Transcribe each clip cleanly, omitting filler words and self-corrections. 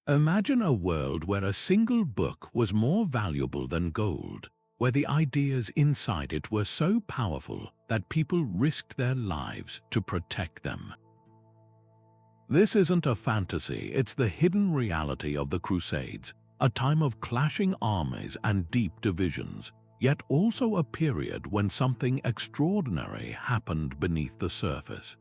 Imagine a world where a single book was more valuable than gold, where the ideas inside it were so powerful that people risked their lives to protect them. This isn't a fantasy, it's the hidden reality of the Crusades, a time of clashing armies and deep divisions, yet also a period when something extraordinary happened beneath the surface.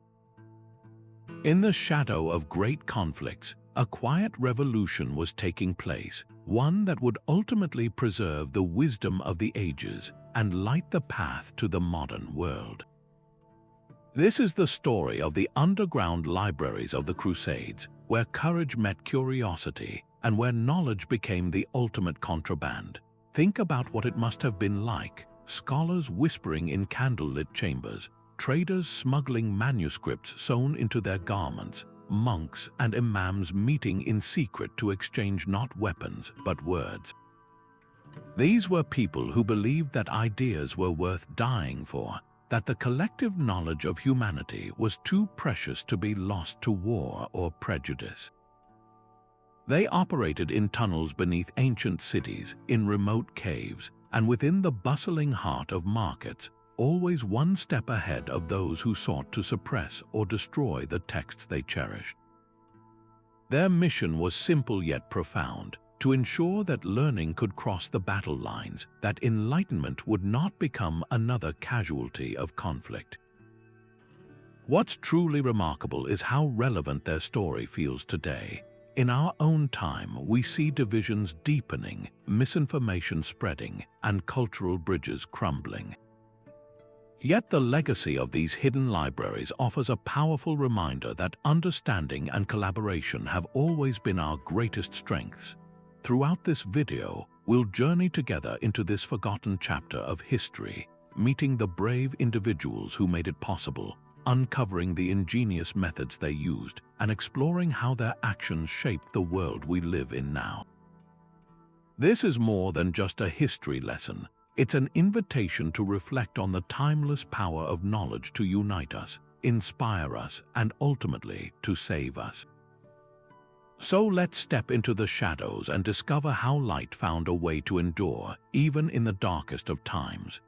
In the shadow of great conflicts, a quiet revolution was taking place, one that would ultimately preserve the wisdom of the ages and light the path to the modern world. This is the story of the underground libraries of the Crusades, where courage met curiosity and where knowledge became the ultimate contraband. Think about what it must have been like: scholars whispering in candlelit chambers, traders smuggling manuscripts sewn into their garments, monks and imams meeting in secret to exchange not weapons but words. These were people who believed that ideas were worth dying for, that the collective knowledge of humanity was too precious to be lost to war or prejudice. They operated in tunnels beneath ancient cities, in remote caves, and within the bustling heart of markets, always one step ahead of those who sought to suppress or destroy the texts they cherished. Their mission was simple yet profound: to ensure that learning could cross the battle lines, that enlightenment would not become another casualty of conflict. What's truly remarkable is how relevant their story feels today. In our own time, we see divisions deepening, misinformation spreading, and cultural bridges crumbling. Yet the legacy of these hidden libraries offers a powerful reminder that understanding and collaboration have always been our greatest strengths. Throughout this video, we'll journey together into this forgotten chapter of history, meeting the brave individuals who made it possible, uncovering the ingenious methods they used, and exploring how their actions shaped the world we live in now. This is more than just a history lesson. It's an invitation to reflect on the timeless power of knowledge to unite us, inspire us, and ultimately to save us. So let's step into the shadows and discover how light found a way to endure, even in the darkest of times.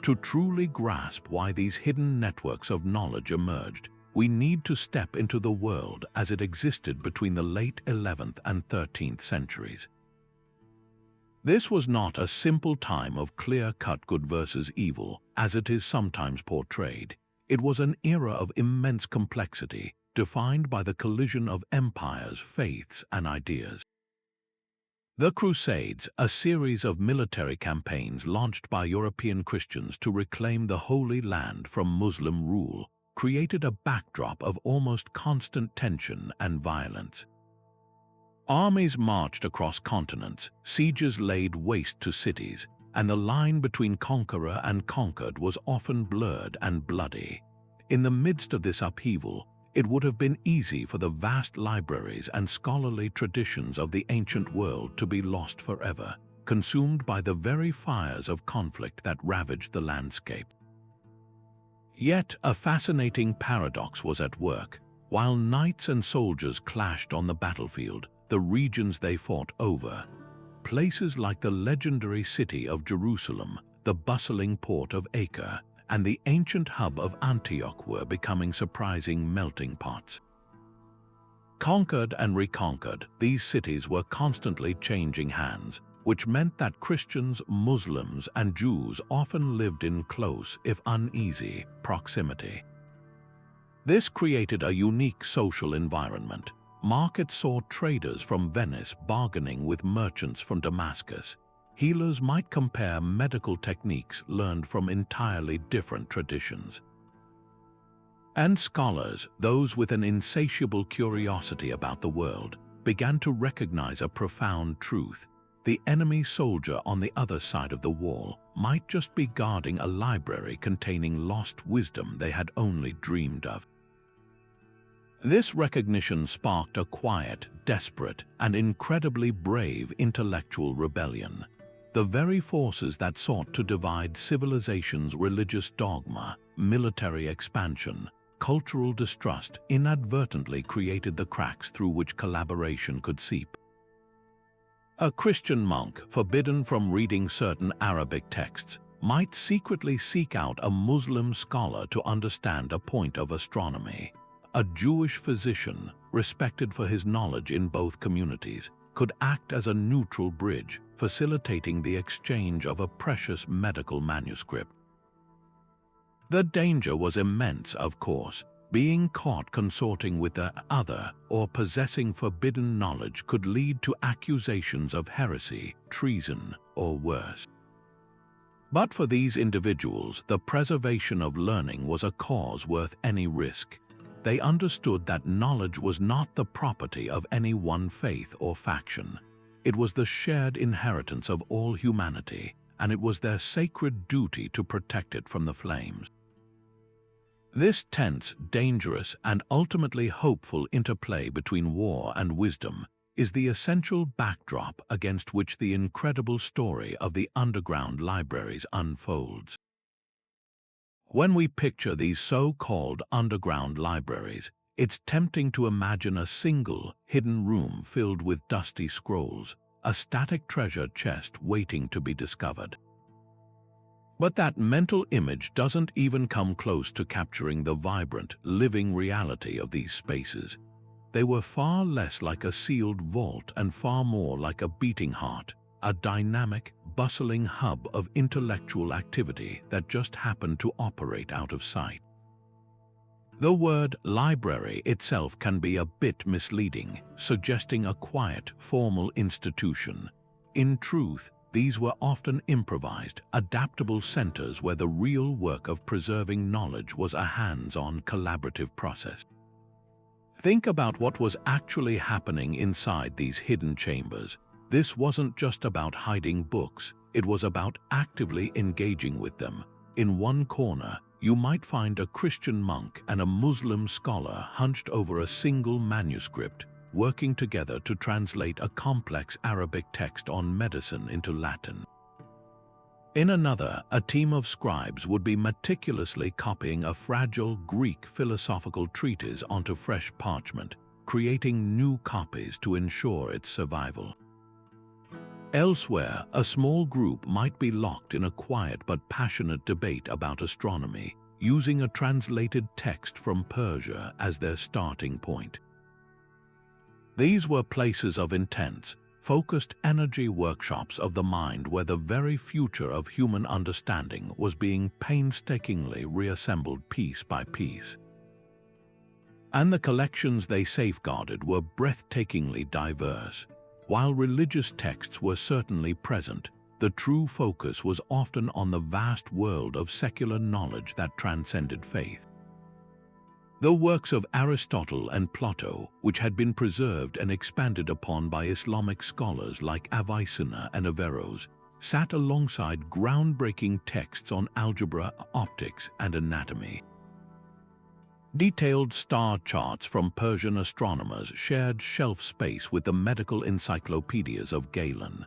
To truly grasp why these hidden networks of knowledge emerged, we need to step into the world as it existed between the late 11th and 13th centuries. This was not a simple time of clear-cut good versus evil, as it is sometimes portrayed. It was an era of immense complexity, defined by the collision of empires, faiths, and ideas. The Crusades, a series of military campaigns launched by European Christians to reclaim the Holy Land from Muslim rule, created a backdrop of almost constant tension and violence. Armies marched across continents, sieges laid waste to cities, and the line between conqueror and conquered was often blurred and bloody. In the midst of this upheaval, it would have been easy for the vast libraries and scholarly traditions of the ancient world to be lost forever, consumed by the very fires of conflict that ravaged the landscape. Yet a fascinating paradox was at work. While knights and soldiers clashed on the battlefield, the regions they fought over, places like the legendary city of Jerusalem, the bustling port of Acre, and the ancient hub of Antioch were becoming surprising melting pots. Conquered and reconquered, these cities were constantly changing hands, which meant that Christians, Muslims, and Jews often lived in close, if uneasy, proximity. This created a unique social environment. Markets saw traders from Venice bargaining with merchants from Damascus. Healers might compare medical techniques learned from entirely different traditions. And scholars, those with an insatiable curiosity about the world, began to recognize a profound truth. The enemy soldier on the other side of the wall might just be guarding a library containing lost wisdom they had only dreamed of. This recognition sparked a quiet, desperate, and incredibly brave intellectual rebellion. The very forces that sought to divide civilization's religious dogma, military expansion, cultural distrust inadvertently created the cracks through which collaboration could seep. A Christian monk, forbidden from reading certain Arabic texts, might secretly seek out a Muslim scholar to understand a point of astronomy. A Jewish physician, respected for his knowledge in both communities, could act as a neutral bridge, facilitating the exchange of a precious medical manuscript. The danger was immense, of course. Being caught consorting with the other or possessing forbidden knowledge could lead to accusations of heresy, treason, or worse. But for these individuals, the preservation of learning was a cause worth any risk. They understood that knowledge was not the property of any one faith or faction. It was the shared inheritance of all humanity, and it was their sacred duty to protect it from the flames. This tense, dangerous, and ultimately hopeful interplay between war and wisdom is the essential backdrop against which the incredible story of the underground libraries unfolds. When we picture these so-called underground libraries, it's tempting to imagine a single, hidden room filled with dusty scrolls, a static treasure chest waiting to be discovered. But that mental image doesn't even come close to capturing the vibrant, living reality of these spaces. They were far less like a sealed vault and far more like a beating heart, a dynamic, bustling hub of intellectual activity that just happened to operate out of sight. The word library itself can be a bit misleading, suggesting a quiet, formal institution. In truth, these were often improvised, adaptable centers where the real work of preserving knowledge was a hands-on collaborative process. Think about what was actually happening inside these hidden chambers. This wasn't just about hiding books, it was about actively engaging with them. In one corner, you might find a Christian monk and a Muslim scholar hunched over a single manuscript, working together to translate a complex Arabic text on medicine into Latin. In another, a team of scribes would be meticulously copying a fragile Greek philosophical treatise onto fresh parchment, creating new copies to ensure its survival. Elsewhere, a small group might be locked in a quiet but passionate debate about astronomy, using a translated text from Persia as their starting point. These were places of intense, focused energy workshops of the mind where the very future of human understanding was being painstakingly reassembled piece by piece. And the collections they safeguarded were breathtakingly diverse. While religious texts were certainly present, the true focus was often on the vast world of secular knowledge that transcended faith. The works of Aristotle and Plato, which had been preserved and expanded upon by Islamic scholars like Avicenna and Averroes, sat alongside groundbreaking texts on algebra, optics, and anatomy. Detailed star charts from Persian astronomers shared shelf space with the medical encyclopedias of Galen.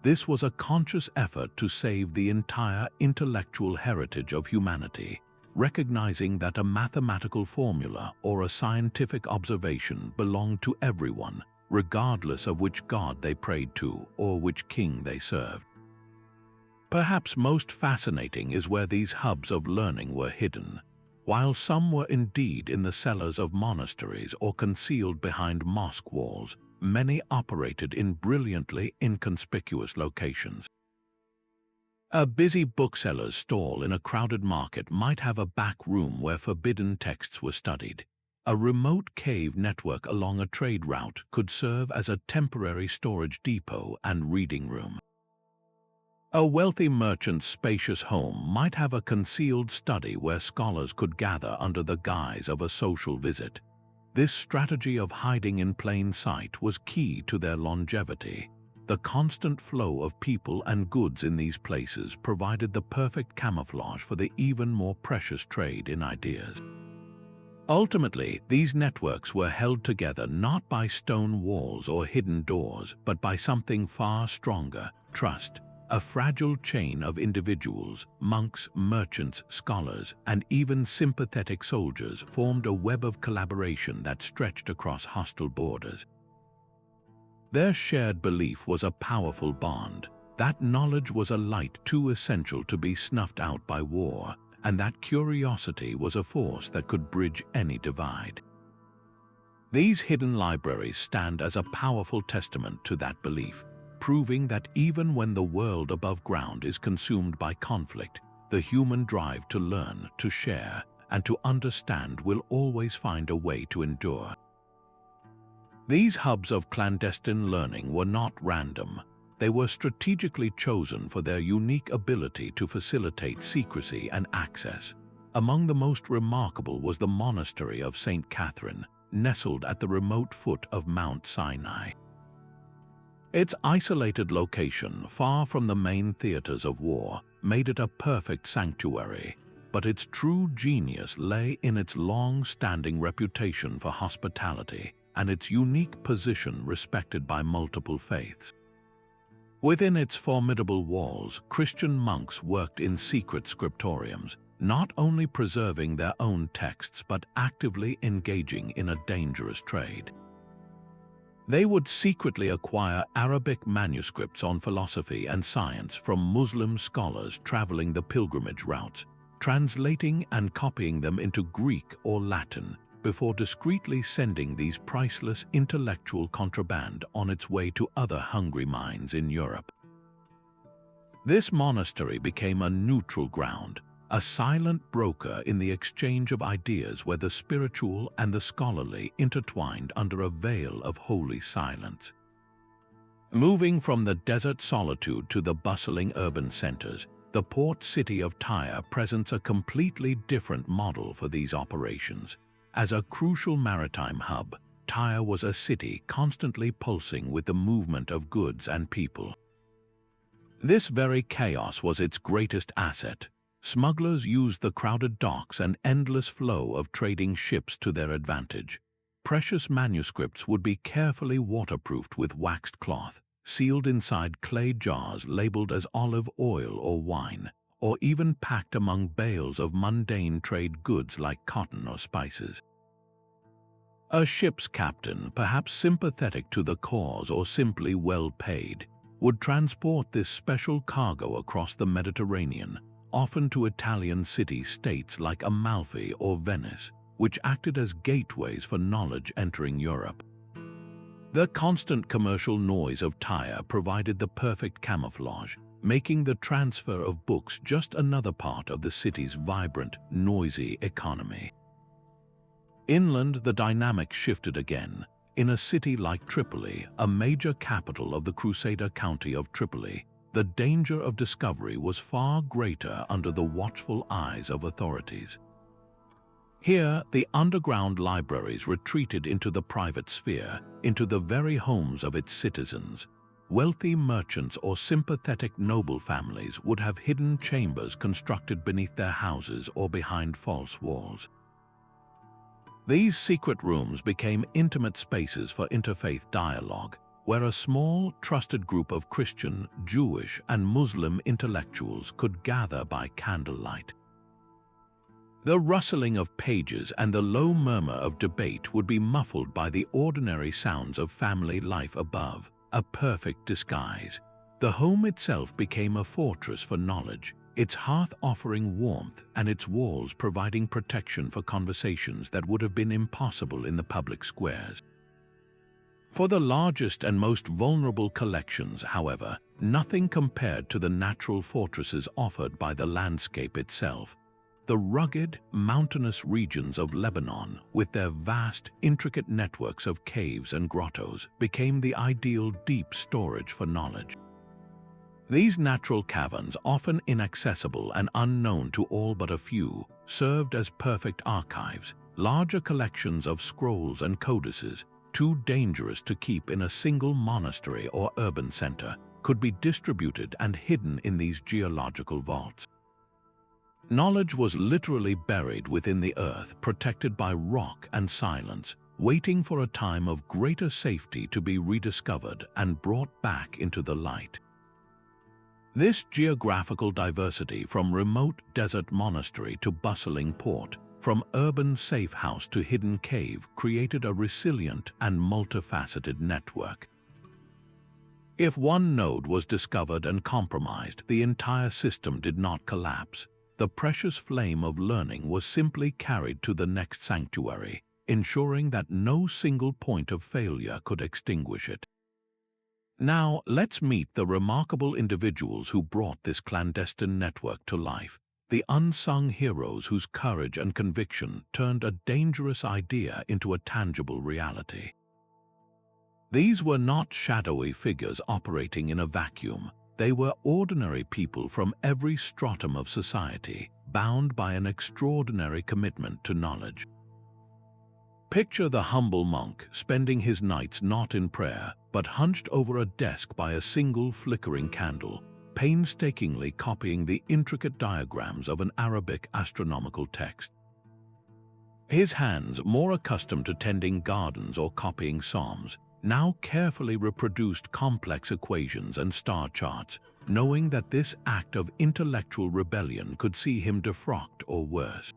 This was a conscious effort to save the entire intellectual heritage of humanity, recognizing that a mathematical formula or a scientific observation belonged to everyone, regardless of which god they prayed to or which king they served. Perhaps most fascinating is where these hubs of learning were hidden. While some were indeed in the cellars of monasteries or concealed behind mosque walls, many operated in brilliantly inconspicuous locations. A busy bookseller's stall in a crowded market might have a back room where forbidden texts were studied. A remote cave network along a trade route could serve as a temporary storage depot and reading room. A wealthy merchant's spacious home might have a concealed study where scholars could gather under the guise of a social visit. This strategy of hiding in plain sight was key to their longevity. The constant flow of people and goods in these places provided the perfect camouflage for the even more precious trade in ideas. Ultimately, these networks were held together not by stone walls or hidden doors, but by something far stronger: trust. A fragile chain of individuals, monks, merchants, scholars, and even sympathetic soldiers formed a web of collaboration that stretched across hostile borders. Their shared belief was a powerful bond. That knowledge was a light too essential to be snuffed out by war, and that curiosity was a force that could bridge any divide. These hidden libraries stand as a powerful testament to that belief, proving that even when the world above ground is consumed by conflict, the human drive to learn, to share, and to understand will always find a way to endure. These hubs of clandestine learning were not random. They were strategically chosen for their unique ability to facilitate secrecy and access. Among the most remarkable was the Monastery of St. Catherine, nestled at the remote foot of Mount Sinai. Its isolated location, far from the main theaters of war, made it a perfect sanctuary, but its true genius lay in its long-standing reputation for hospitality and its unique position respected by multiple faiths. Within its formidable walls, Christian monks worked in secret scriptoriums, not only preserving their own texts but actively engaging in a dangerous trade. They would secretly acquire Arabic manuscripts on philosophy and science from Muslim scholars traveling the pilgrimage routes, translating and copying them into Greek or Latin, before discreetly sending these priceless intellectual contraband on its way to other hungry minds in Europe. This monastery became a neutral ground, a silent broker in the exchange of ideas where the spiritual and the scholarly intertwined under a veil of holy silence. Moving from the desert solitude to the bustling urban centers, the port city of Tyre presents a completely different model for these operations. As a crucial maritime hub, Tyre was a city constantly pulsing with the movement of goods and people. This very chaos was its greatest asset. Smugglers used the crowded docks and endless flow of trading ships to their advantage. Precious manuscripts would be carefully waterproofed with waxed cloth, sealed inside clay jars labeled as olive oil or wine, or even packed among bales of mundane trade goods like cotton or spices. A ship's captain, perhaps sympathetic to the cause or simply well paid, would transport this special cargo across the Mediterranean, often to Italian city-states like Amalfi or Venice, which acted as gateways for knowledge entering Europe. The constant commercial noise of Tyre provided the perfect camouflage, making the transfer of books just another part of the city's vibrant, noisy economy. Inland, the dynamic shifted again. In a city like Tripoli, a major capital of the Crusader county of Tripoli, the danger of discovery was far greater under the watchful eyes of authorities. Here, the underground libraries retreated into the private sphere, into the very homes of its citizens. Wealthy merchants or sympathetic noble families would have hidden chambers constructed beneath their houses or behind false walls. These secret rooms became intimate spaces for interfaith dialogue, where a small, trusted group of Christian, Jewish, and Muslim intellectuals could gather by candlelight. The rustling of pages and the low murmur of debate would be muffled by the ordinary sounds of family life above, a perfect disguise. The home itself became a fortress for knowledge, its hearth offering warmth and its walls providing protection for conversations that would have been impossible in the public squares. For the largest and most vulnerable collections, however, nothing compared to the natural fortresses offered by the landscape itself. The rugged, mountainous regions of Lebanon, with their vast, intricate networks of caves and grottos, became the ideal deep storage for knowledge. These natural caverns, often inaccessible and unknown to all but a few, served as perfect archives. Larger collections of scrolls and codices, too dangerous to keep in a single monastery or urban center, could be distributed and hidden in these geological vaults. Knowledge was literally buried within the earth, protected by rock and silence, waiting for a time of greater safety to be rediscovered and brought back into the light. This geographical diversity, from remote desert monastery to bustling port, from urban safe house to hidden cave, created a resilient and multifaceted network. If one node was discovered and compromised, the entire system did not collapse. The precious flame of learning was simply carried to the next sanctuary, ensuring that no single point of failure could extinguish it. Now, let's meet the remarkable individuals who brought this clandestine network to life, the unsung heroes whose courage and conviction turned a dangerous idea into a tangible reality. These were not shadowy figures operating in a vacuum. They were ordinary people from every stratum of society, bound by an extraordinary commitment to knowledge. Picture the humble monk spending his nights not in prayer, but hunched over a desk by a single flickering candle, painstakingly copying the intricate diagrams of an Arabic astronomical text. His hands, more accustomed to tending gardens or copying psalms, now carefully reproduced complex equations and star charts, knowing that this act of intellectual rebellion could see him defrocked or worse.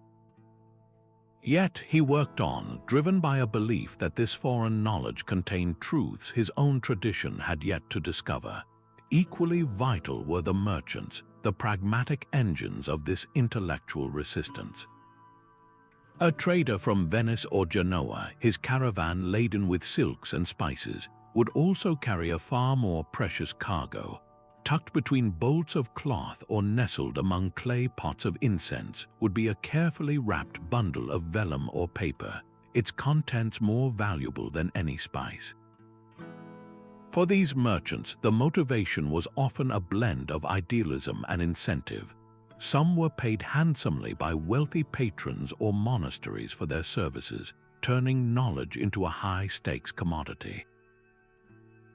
Yet he worked on, driven by a belief that this foreign knowledge contained truths his own tradition had yet to discover. Equally vital were the merchants, the pragmatic engines of this intellectual resistance. A trader from Venice or Genoa, his caravan laden with silks and spices, would also carry a far more precious cargo. Tucked between bolts of cloth or nestled among clay pots of incense would be a carefully wrapped bundle of vellum or paper, its contents more valuable than any spice. For these merchants, the motivation was often a blend of idealism and incentive. Some were paid handsomely by wealthy patrons or monasteries for their services, turning knowledge into a high-stakes commodity.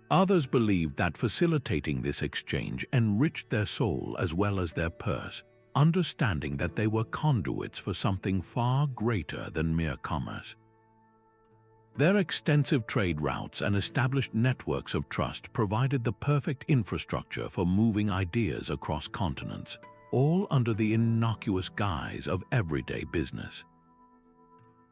Others believed that facilitating this exchange enriched their soul as well as their purse, understanding that they were conduits for something far greater than mere commerce. Their extensive trade routes and established networks of trust provided the perfect infrastructure for moving ideas across continents, all under the innocuous guise of everyday business.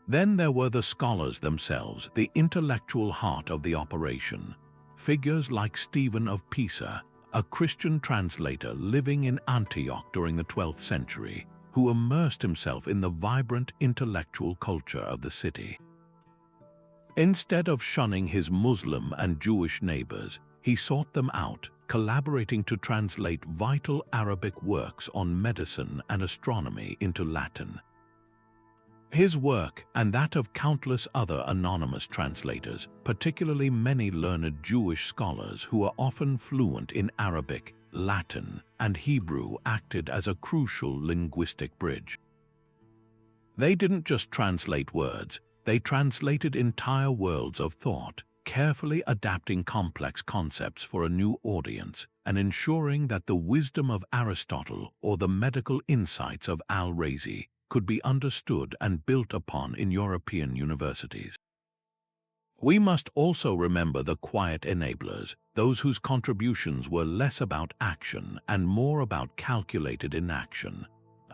Then there were the scholars themselves, the intellectual heart of the operation. Figures like Stephen of Pisa, a Christian translator living in Antioch during the 12th century, who immersed himself in the vibrant intellectual culture of the city. Instead of shunning his Muslim and Jewish neighbors, he sought them out, collaborating to translate vital Arabic works on medicine and astronomy into Latin. His work, and that of countless other anonymous translators, particularly many learned Jewish scholars who are often fluent in Arabic, Latin, and Hebrew, acted as a crucial linguistic bridge. They didn't just translate words, they translated entire worlds of thought, carefully adapting complex concepts for a new audience and ensuring that the wisdom of Aristotle or the medical insights of Al-Razi could be understood and built upon in European universities. We must also remember the quiet enablers, those whose contributions were less about action and more about calculated inaction.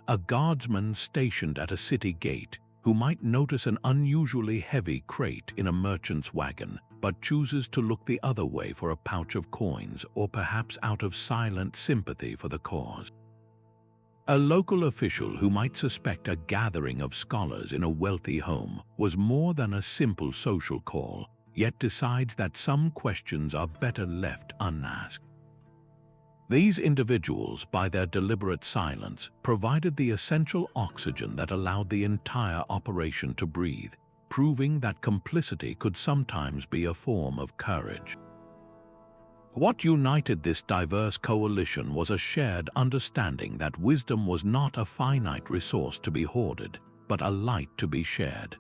A guardsman stationed at a city gate who might notice an unusually heavy crate in a merchant's wagon, but chooses to look the other way for a pouch of coins or perhaps out of silent sympathy for the cause. A local official who might suspect a gathering of scholars in a wealthy home was more than a simple social call, yet decides that some questions are better left unasked. These individuals, by their deliberate silence, provided the essential oxygen that allowed the entire operation to breathe, proving that complicity could sometimes be a form of courage. What united this diverse coalition was a shared understanding that wisdom was not a finite resource to be hoarded, but a light to be shared.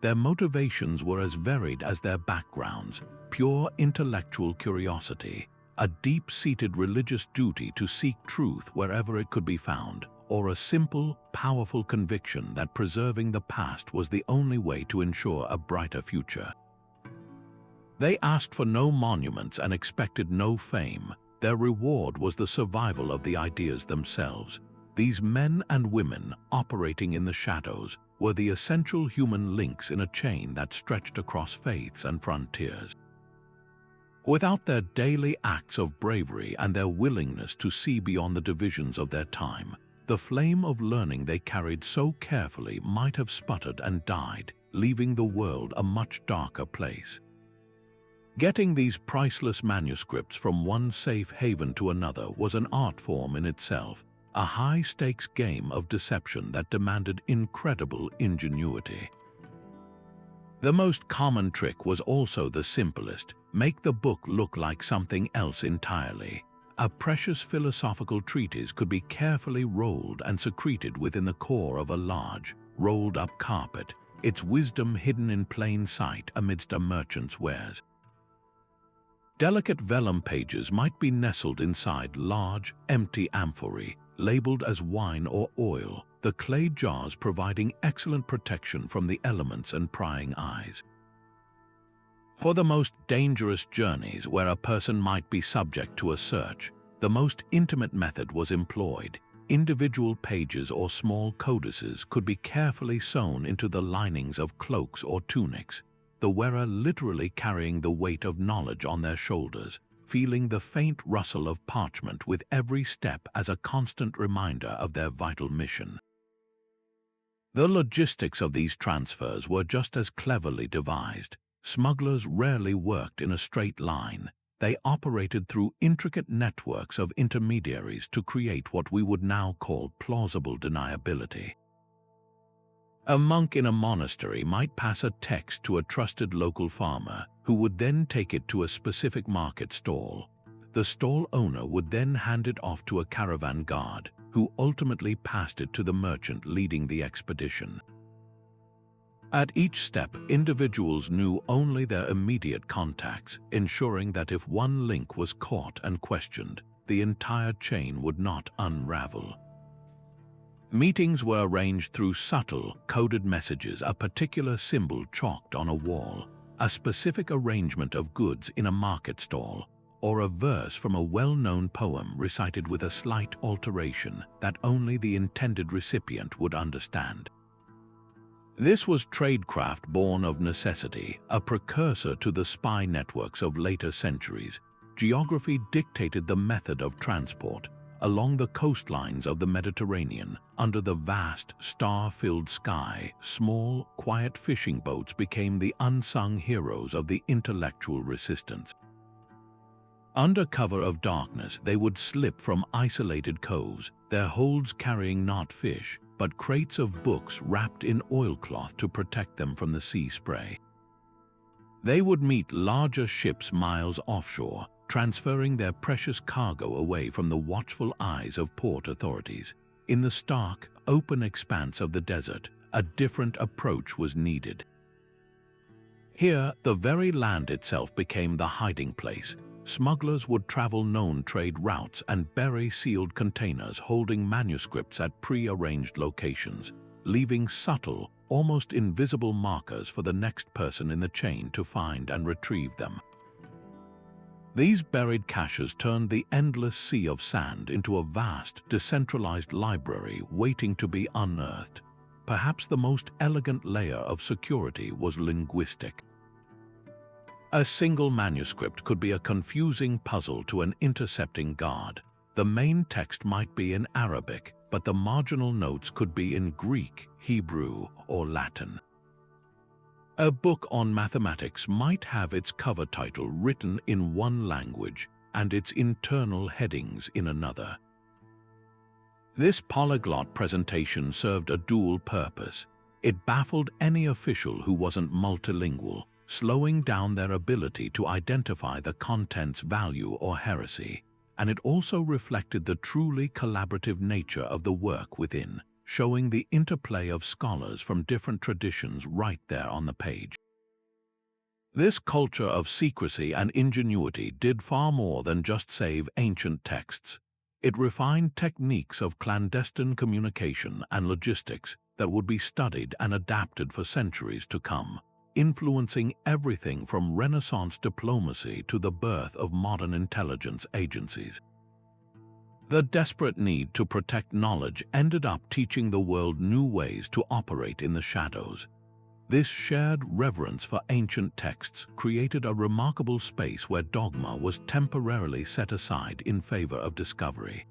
Their motivations were as varied as their backgrounds: pure intellectual curiosity, a deep-seated religious duty to seek truth wherever it could be found, or a simple, powerful conviction that preserving the past was the only way to ensure a brighter future. They asked for no monuments and expected no fame. Their reward was the survival of the ideas themselves. These men and women, operating in the shadows, were the essential human links in a chain that stretched across faiths and frontiers. Without their daily acts of bravery and their willingness to see beyond the divisions of their time, the flame of learning they carried so carefully might have sputtered and died, leaving the world a much darker place. Getting these priceless manuscripts from one safe haven to another was an art form in itself, a high-stakes game of deception that demanded incredible ingenuity. The most common trick was also the simplest: make the book look like something else entirely. A precious philosophical treatise could be carefully rolled and secreted within the core of a large, rolled-up carpet, its wisdom hidden in plain sight amidst a merchant's wares. Delicate vellum pages might be nestled inside large, empty amphorae, labeled as wine or oil, the clay jars providing excellent protection from the elements and prying eyes. For the most dangerous journeys where a person might be subject to a search, the most intimate method was employed. Individual pages or small codices could be carefully sewn into the linings of cloaks or tunics, the wearer literally carrying the weight of knowledge on their shoulders, feeling the faint rustle of parchment with every step as a constant reminder of their vital mission. The logistics of these transfers were just as cleverly devised. Smugglers rarely worked in a straight line. They operated through intricate networks of intermediaries to create what we would now call plausible deniability. A monk in a monastery might pass a text to a trusted local farmer, who would then take it to a specific market stall. The stall owner would then hand it off to a caravan guard, who ultimately passed it to the merchant leading the expedition. At each step, individuals knew only their immediate contacts, ensuring that if one link was caught and questioned, the entire chain would not unravel. Meetings were arranged through subtle, coded messages, a particular symbol chalked on a wall, a specific arrangement of goods in a market stall, or a verse from a well-known poem recited with a slight alteration that only the intended recipient would understand. This was tradecraft born of necessity, a precursor to the spy networks of later centuries. Geography dictated the method of transport. Along the coastlines of the Mediterranean, under the vast, star-filled sky, small, quiet fishing boats became the unsung heroes of the intellectual resistance. Under cover of darkness, they would slip from isolated coves, their holds carrying not fish, but crates of books wrapped in oilcloth to protect them from the sea spray. They would meet larger ships miles offshore, transferring their precious cargo away from the watchful eyes of port authorities. In the stark, open expanse of the desert, a different approach was needed. Here, the very land itself became the hiding place. Smugglers would travel known trade routes and bury sealed containers holding manuscripts at pre-arranged locations, leaving subtle, almost invisible markers for the next person in the chain to find and retrieve them. These buried caches turned the endless sea of sand into a vast, decentralized library waiting to be unearthed. Perhaps the most elegant layer of security was linguistic. A single manuscript could be a confusing puzzle to an intercepting guard. The main text might be in Arabic, but the marginal notes could be in Greek, Hebrew, or Latin. A book on mathematics might have its cover title written in one language and its internal headings in another. This polyglot presentation served a dual purpose. It baffled any official who wasn't multilingual, slowing down their ability to identify the content's value or heresy, and it also reflected the truly collaborative nature of the work within, showing the interplay of scholars from different traditions right there on the page. This culture of secrecy and ingenuity did far more than just save ancient texts. It refined techniques of clandestine communication and logistics that would be studied and adapted for centuries to come, influencing everything from Renaissance diplomacy to the birth of modern intelligence agencies. The desperate need to protect knowledge ended up teaching the world new ways to operate in the shadows. This shared reverence for ancient texts created a remarkable space where dogma was temporarily set aside in favor of discovery.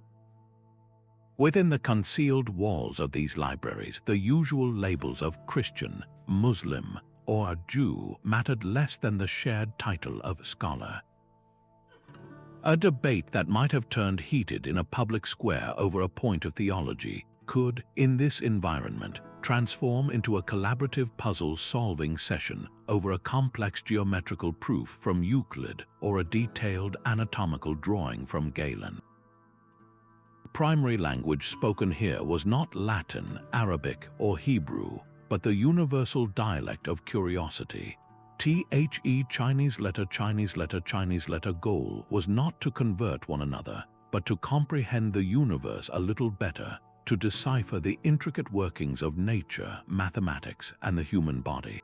Within the concealed walls of these libraries, the usual labels of Christian, Muslim, or Jew mattered less than the shared title of scholar. A debate that might have turned heated in a public square over a point of theology could, in this environment, transform into a collaborative puzzle-solving session over a complex geometrical proof from Euclid or a detailed anatomical drawing from Galen. The primary language spoken here was not Latin, Arabic, or Hebrew, but the universal dialect of curiosity. The Chinese letter goal was not to convert one another, but to comprehend the universe a little better, to decipher the intricate workings of nature, mathematics, and the human body.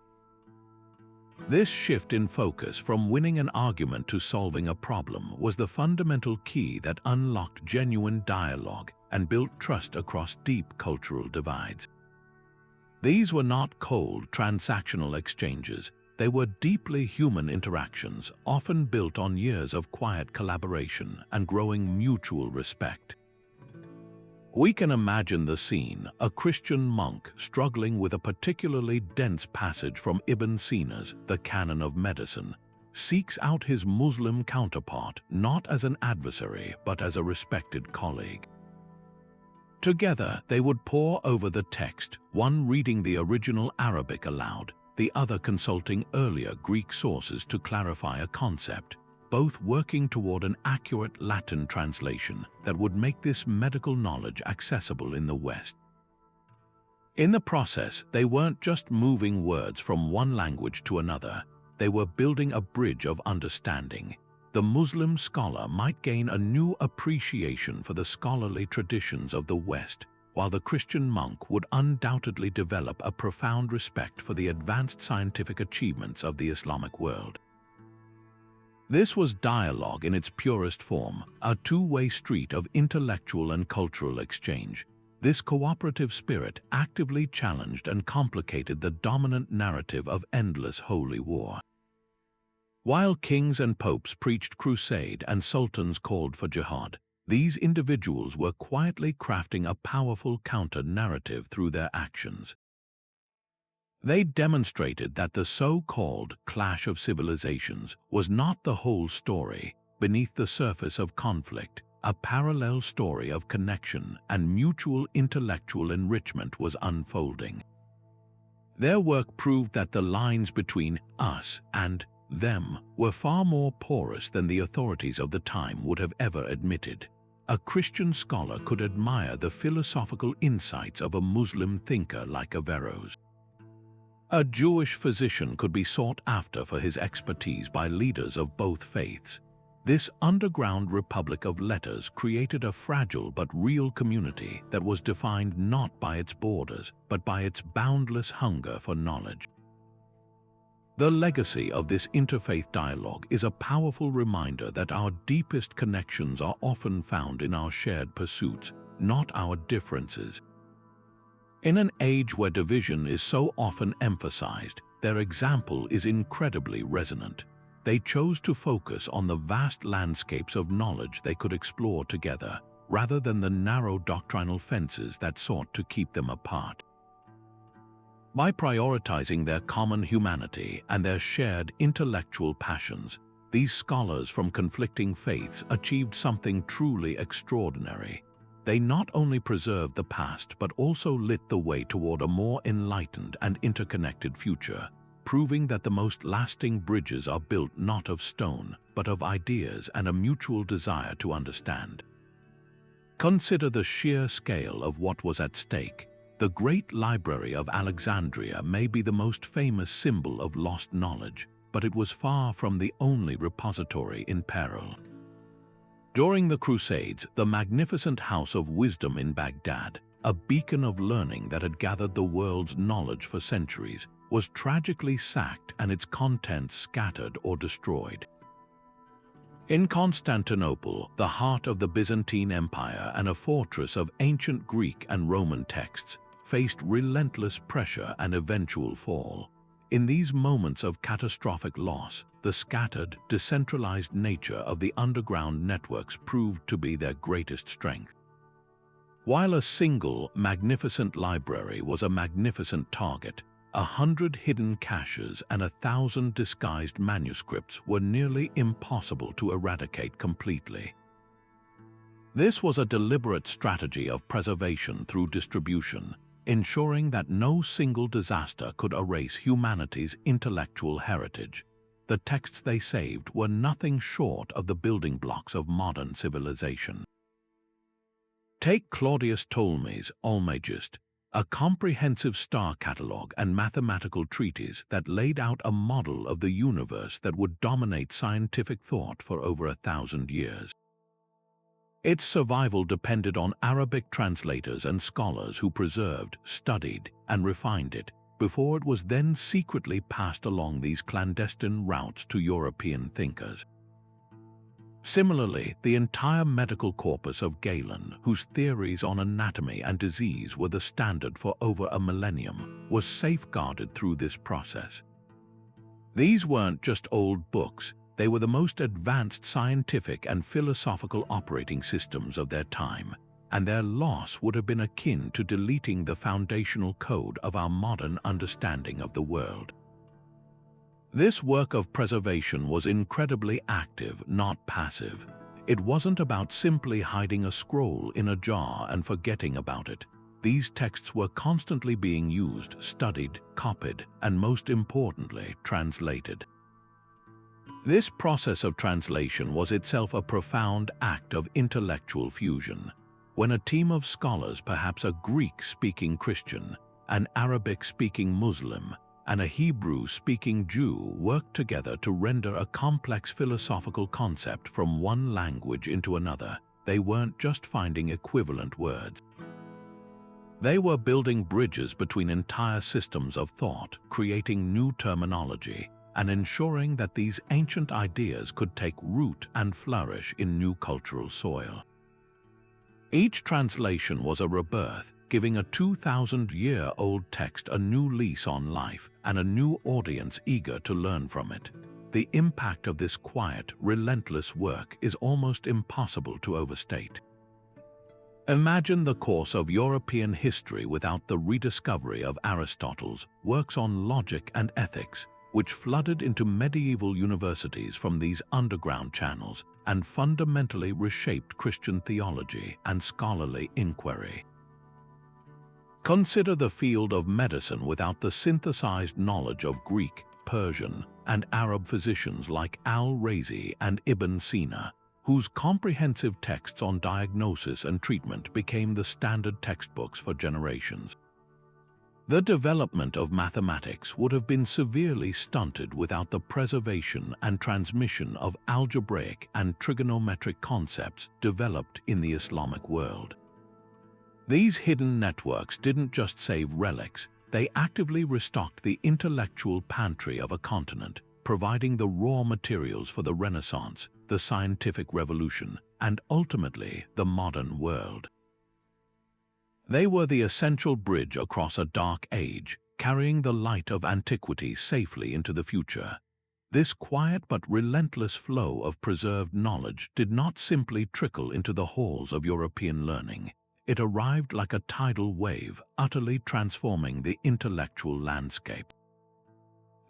This shift in focus from winning an argument to solving a problem was the fundamental key that unlocked genuine dialogue and built trust across deep cultural divides. These were not cold, transactional exchanges. They were deeply human interactions, often built on years of quiet collaboration and growing mutual respect. We can imagine the scene: a Christian monk struggling with a particularly dense passage from Ibn Sina's The Canon of Medicine, seeks out his Muslim counterpart not as an adversary but as a respected colleague. Together, they would pore over the text, one reading the original Arabic aloud, the other consulting earlier Greek sources to clarify a concept, both working toward an accurate Latin translation that would make this medical knowledge accessible in the West. In the process, they weren't just moving words from one language to another, they were building a bridge of understanding. The Muslim scholar might gain a new appreciation for the scholarly traditions of the West, while the Christian monk would undoubtedly develop a profound respect for the advanced scientific achievements of the Islamic world. This was dialogue in its purest form, a two-way street of intellectual and cultural exchange. This cooperative spirit actively challenged and complicated the dominant narrative of endless holy war. While kings and popes preached crusade and sultans called for jihad, these individuals were quietly crafting a powerful counter-narrative through their actions. They demonstrated that the so-called clash of civilizations was not the whole story. Beneath the surface of conflict, a parallel story of connection and mutual intellectual enrichment was unfolding. Their work proved that the lines between us and them were far more porous than the authorities of the time would have ever admitted. A Christian scholar could admire the philosophical insights of a Muslim thinker like Averroes. A Jewish physician could be sought after for his expertise by leaders of both faiths. This underground republic of letters created a fragile but real community that was defined not by its borders, but by its boundless hunger for knowledge. The legacy of this interfaith dialogue is a powerful reminder that our deepest connections are often found in our shared pursuits, not our differences. In an age where division is so often emphasized, their example is incredibly resonant. They chose to focus on the vast landscapes of knowledge they could explore together, rather than the narrow doctrinal fences that sought to keep them apart. By prioritizing their common humanity and their shared intellectual passions, these scholars from conflicting faiths achieved something truly extraordinary. They not only preserved the past but also lit the way toward a more enlightened and interconnected future, proving that the most lasting bridges are built not of stone, but of ideas and a mutual desire to understand. Consider the sheer scale of what was at stake. The Great Library of Alexandria may be the most famous symbol of lost knowledge, but it was far from the only repository in peril. During the Crusades, the magnificent House of Wisdom in Baghdad, a beacon of learning that had gathered the world's knowledge for centuries, was tragically sacked and its contents scattered or destroyed. In Constantinople, the heart of the Byzantine Empire and a fortress of ancient Greek and Roman texts, faced relentless pressure and eventual fall. In these moments of catastrophic loss, the scattered, decentralized nature of the underground networks proved to be their greatest strength. While a single, magnificent library was a magnificent target, 100 hidden caches and 1,000 disguised manuscripts were nearly impossible to eradicate completely. This was a deliberate strategy of preservation through distribution, ensuring that no single disaster could erase humanity's intellectual heritage. The texts they saved were nothing short of the building blocks of modern civilization. Take Claudius Ptolemy's Almagest, a comprehensive star catalogue and mathematical treatise that laid out a model of the universe that would dominate scientific thought for over 1,000 years. Its survival depended on Arabic translators and scholars who preserved, studied, and refined it before it was then secretly passed along these clandestine routes to European thinkers. Similarly, the entire medical corpus of Galen, whose theories on anatomy and disease were the standard for over a millennium, was safeguarded through this process. These weren't just old books, they were the most advanced scientific and philosophical operating systems of their time, and their loss would have been akin to deleting the foundational code of our modern understanding of the world. This work of preservation was incredibly active, not passive. It wasn't about simply hiding a scroll in a jar and forgetting about it. These texts were constantly being used, studied, copied, and most importantly, translated. This process of translation was itself a profound act of intellectual fusion. When a team of scholars, perhaps a Greek-speaking Christian, an Arabic-speaking Muslim, and a Hebrew-speaking Jew worked together to render a complex philosophical concept from one language into another, they weren't just finding equivalent words. They were building bridges between entire systems of thought, creating new terminology, and ensuring that these ancient ideas could take root and flourish in new cultural soil. Each translation was a rebirth, giving a 2,000-year-old text a new lease on life and a new audience eager to learn from it. The impact of this quiet, relentless work is almost impossible to overstate. Imagine the course of European history without the rediscovery of Aristotle's works on logic and ethics, which flooded into medieval universities from these underground channels and fundamentally reshaped Christian theology and scholarly inquiry. Consider the field of medicine without the synthesized knowledge of Greek, Persian, and Arab physicians like Al-Razi and Ibn Sina, whose comprehensive texts on diagnosis and treatment became the standard textbooks for generations. The development of mathematics would have been severely stunted without the preservation and transmission of algebraic and trigonometric concepts developed in the Islamic world. These hidden networks didn't just save relics, they actively restocked the intellectual pantry of a continent, providing the raw materials for the Renaissance, the scientific revolution, and ultimately the modern world. They were the essential bridge across a dark age, carrying the light of antiquity safely into the future. This quiet but relentless flow of preserved knowledge did not simply trickle into the halls of European learning. It arrived like a tidal wave, utterly transforming the intellectual landscape.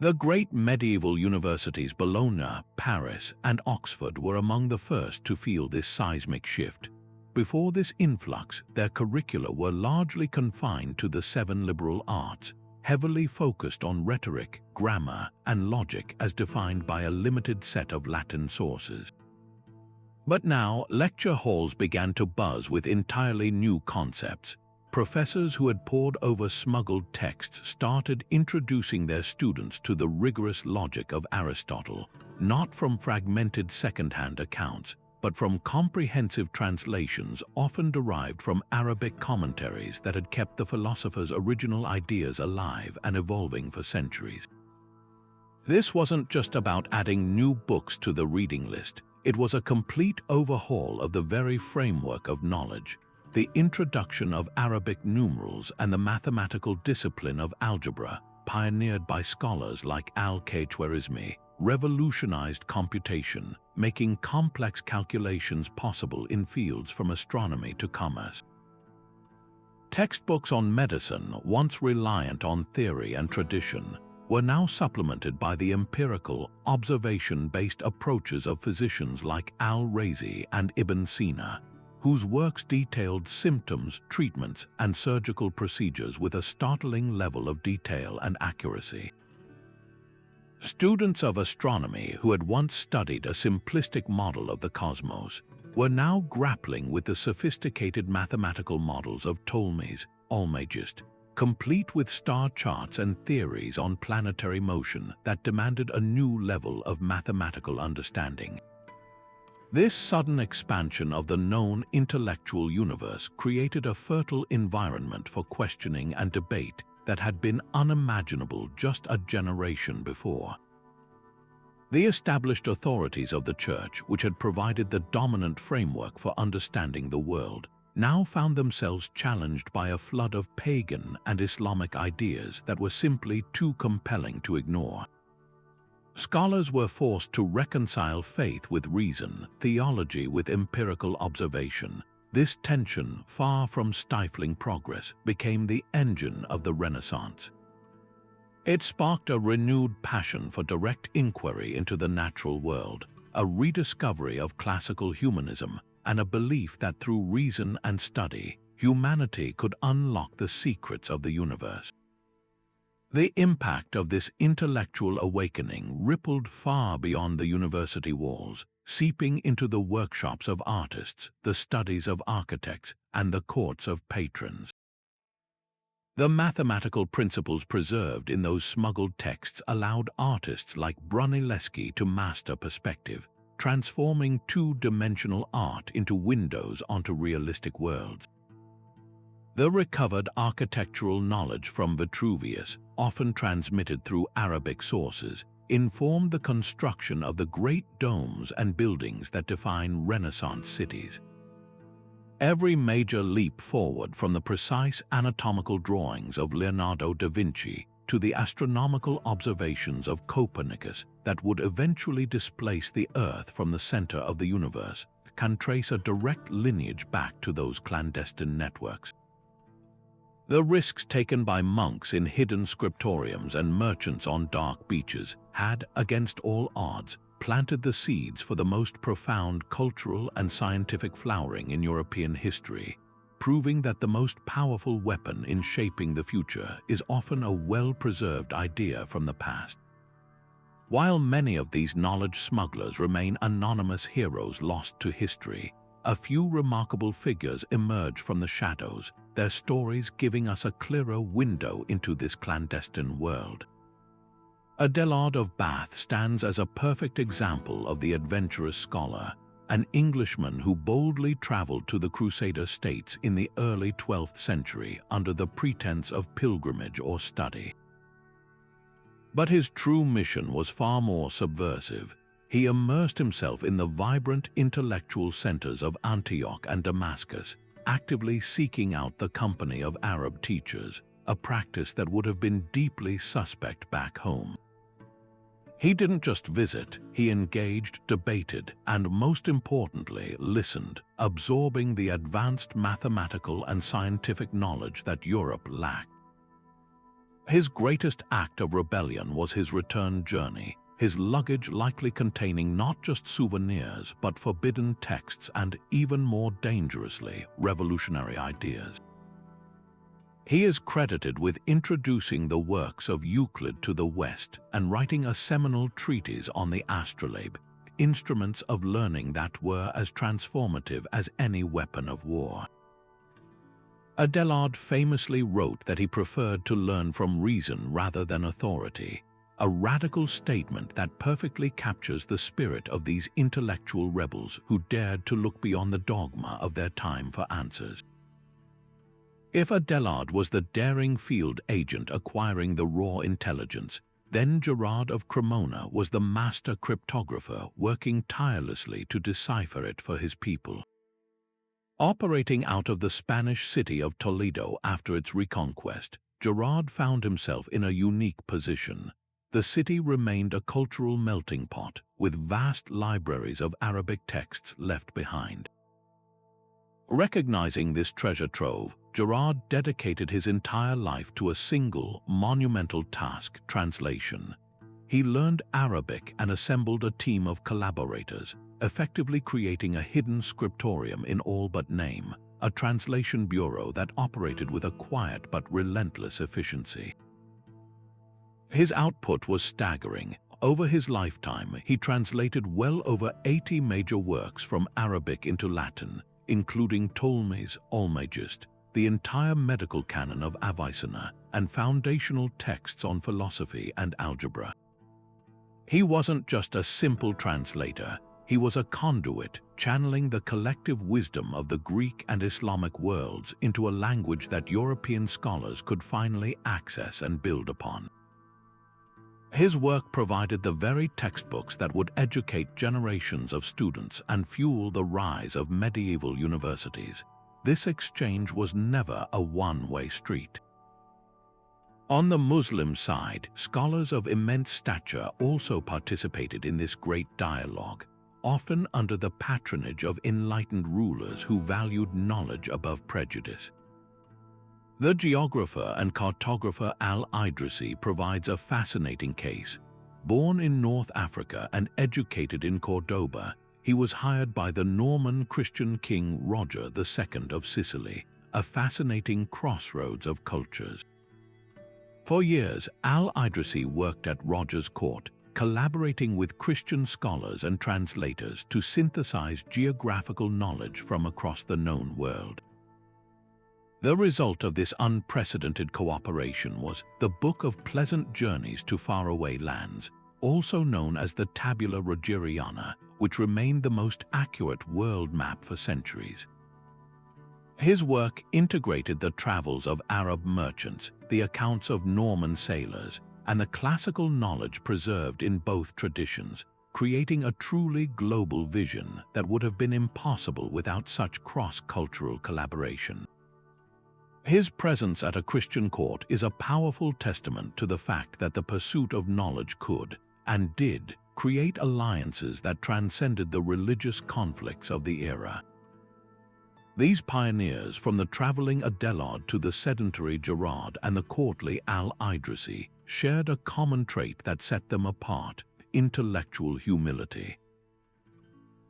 The great medieval universities Bologna, Paris, and Oxford were among the first to feel this seismic shift. Before this influx, their curricula were largely confined to the 7 liberal arts, heavily focused on rhetoric, grammar, and logic as defined by a limited set of Latin sources. But now, lecture halls began to buzz with entirely new concepts. Professors who had pored over smuggled texts started introducing their students to the rigorous logic of Aristotle, not from fragmented second-hand accounts, but from comprehensive translations often derived from Arabic commentaries that had kept the philosopher's original ideas alive and evolving for centuries. This wasn't just about adding new books to the reading list, it was a complete overhaul of the very framework of knowledge. The introduction of Arabic numerals and the mathematical discipline of algebra pioneered by scholars like Al-Khwarizmi, revolutionized computation, making complex calculations possible in fields from astronomy to commerce. Textbooks on medicine, once reliant on theory and tradition, were now supplemented by the empirical, observation-based approaches of physicians like Al-Razi and Ibn Sina, whose works detailed symptoms, treatments, and surgical procedures with a startling level of detail and accuracy. Students of astronomy who had once studied a simplistic model of the cosmos were now grappling with the sophisticated mathematical models of Ptolemy's Almagest, complete with star charts and theories on planetary motion that demanded a new level of mathematical understanding. This sudden expansion of the known intellectual universe created a fertile environment for questioning and debate that had been unimaginable just a generation before. The established authorities of the Church, which had provided the dominant framework for understanding the world, now found themselves challenged by a flood of pagan and Islamic ideas that were simply too compelling to ignore. Scholars were forced to reconcile faith with reason, theology with empirical observation. This tension, far from stifling progress, became the engine of the Renaissance. It sparked a renewed passion for direct inquiry into the natural world, a rediscovery of classical humanism, and a belief that through reason and study, humanity could unlock the secrets of the universe. The impact of this intellectual awakening rippled far beyond the university walls, seeping into the workshops of artists, the studies of architects, and the courts of patrons. The mathematical principles preserved in those smuggled texts allowed artists like Brunelleschi to master perspective, transforming two-dimensional art into windows onto realistic worlds. The recovered architectural knowledge from Vitruvius, often transmitted through Arabic sources, informed the construction of the great domes and buildings that define Renaissance cities. Every major leap forward, from the precise anatomical drawings of Leonardo da Vinci to the astronomical observations of Copernicus that would eventually displace the Earth from the center of the universe, can trace a direct lineage back to those clandestine networks. The risks taken by monks in hidden scriptoriums and merchants on dark beaches had, against all odds, planted the seeds for the most profound cultural and scientific flowering in European history, proving that the most powerful weapon in shaping the future is often a well-preserved idea from the past. While many of these knowledge smugglers remain anonymous heroes lost to history, a few remarkable figures emerge from the shadows, their stories giving us a clearer window into this clandestine world. Adelard of Bath stands as a perfect example of the adventurous scholar, an Englishman who boldly traveled to the Crusader states in the early 12th century under the pretense of pilgrimage or study. But his true mission was far more subversive. He immersed himself in the vibrant intellectual centers of Antioch and Damascus, actively seeking out the company of Arab teachers, a practice that would have been deeply suspect back home. He didn't just visit, he engaged, debated, and most importantly, listened, absorbing the advanced mathematical and scientific knowledge that Europe lacked. His greatest act of rebellion was his return journey, his luggage likely containing not just souvenirs but forbidden texts and, even more dangerously, revolutionary ideas. He is credited with introducing the works of Euclid to the West and writing a seminal treatise on the astrolabe, instruments of learning that were as transformative as any weapon of war. Adelard famously wrote that he preferred to learn from reason rather than authority, a radical statement that perfectly captures the spirit of these intellectual rebels who dared to look beyond the dogma of their time for answers. If Adelard was the daring field agent acquiring the raw intelligence, then Gerard of Cremona was the master cryptographer working tirelessly to decipher it for his people. Operating out of the Spanish city of Toledo after its reconquest, Gerard found himself in a unique position. The city remained a cultural melting pot, with vast libraries of Arabic texts left behind. Recognizing this treasure trove, Gerard dedicated his entire life to a single, monumental task: translation. He learned Arabic and assembled a team of collaborators, effectively creating a hidden scriptorium in all but name, a translation bureau that operated with a quiet but relentless efficiency. His output was staggering. Over his lifetime, he translated well over 80 major works from Arabic into Latin, including Ptolemy's Almagest, the entire medical canon of Avicenna, and foundational texts on philosophy and algebra. He wasn't just a simple translator, he was a conduit, channeling the collective wisdom of the Greek and Islamic worlds into a language that European scholars could finally access and build upon. His work provided the very textbooks that would educate generations of students and fuel the rise of medieval universities. This exchange was never a one-way street. On the Muslim side, scholars of immense stature also participated in this great dialogue, often under the patronage of enlightened rulers who valued knowledge above prejudice. The geographer and cartographer Al-Idrisi provides a fascinating case. Born in North Africa and educated in Cordoba, he was hired by the Norman Christian king Roger II of Sicily, a fascinating crossroads of cultures. For years, Al-Idrisi worked at Roger's court, collaborating with Christian scholars and translators to synthesize geographical knowledge from across the known world. The result of this unprecedented cooperation was the Book of Pleasant Journeys to Faraway Lands, also known as the Tabula Rogeriana, which remained the most accurate world map for centuries. His work integrated the travels of Arab merchants, the accounts of Norman sailors, and the classical knowledge preserved in both traditions, creating a truly global vision that would have been impossible without such cross-cultural collaboration. His presence at a Christian court is a powerful testament to the fact that the pursuit of knowledge could, and did, create alliances that transcended the religious conflicts of the era. These pioneers, from the traveling Adelard to the sedentary Gerard and the courtly Al-Idrisi, shared a common trait that set them apart: intellectual humility.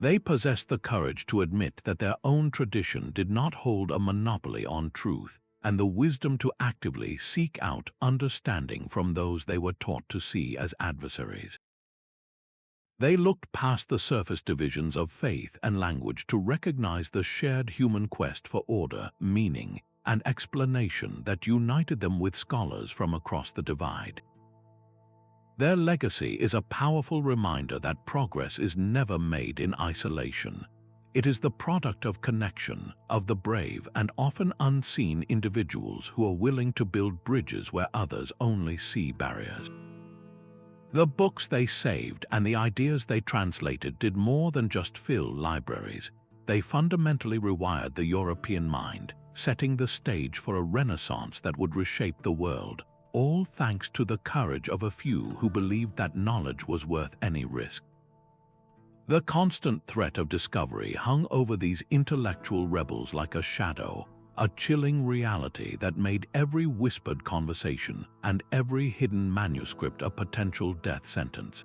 They possessed the courage to admit that their own tradition did not hold a monopoly on truth, and the wisdom to actively seek out understanding from those they were taught to see as adversaries. They looked past the surface divisions of faith and language to recognize the shared human quest for order, meaning, and explanation that united them with scholars from across the divide. Their legacy is a powerful reminder that progress is never made in isolation. It is the product of connection, of the brave and often unseen individuals who are willing to build bridges where others only see barriers. The books they saved and the ideas they translated did more than just fill libraries. They fundamentally rewired the European mind, setting the stage for a renaissance that would reshape the world, all thanks to the courage of a few who believed that knowledge was worth any risk. The constant threat of discovery hung over these intellectual rebels like a shadow, a chilling reality that made every whispered conversation and every hidden manuscript a potential death sentence.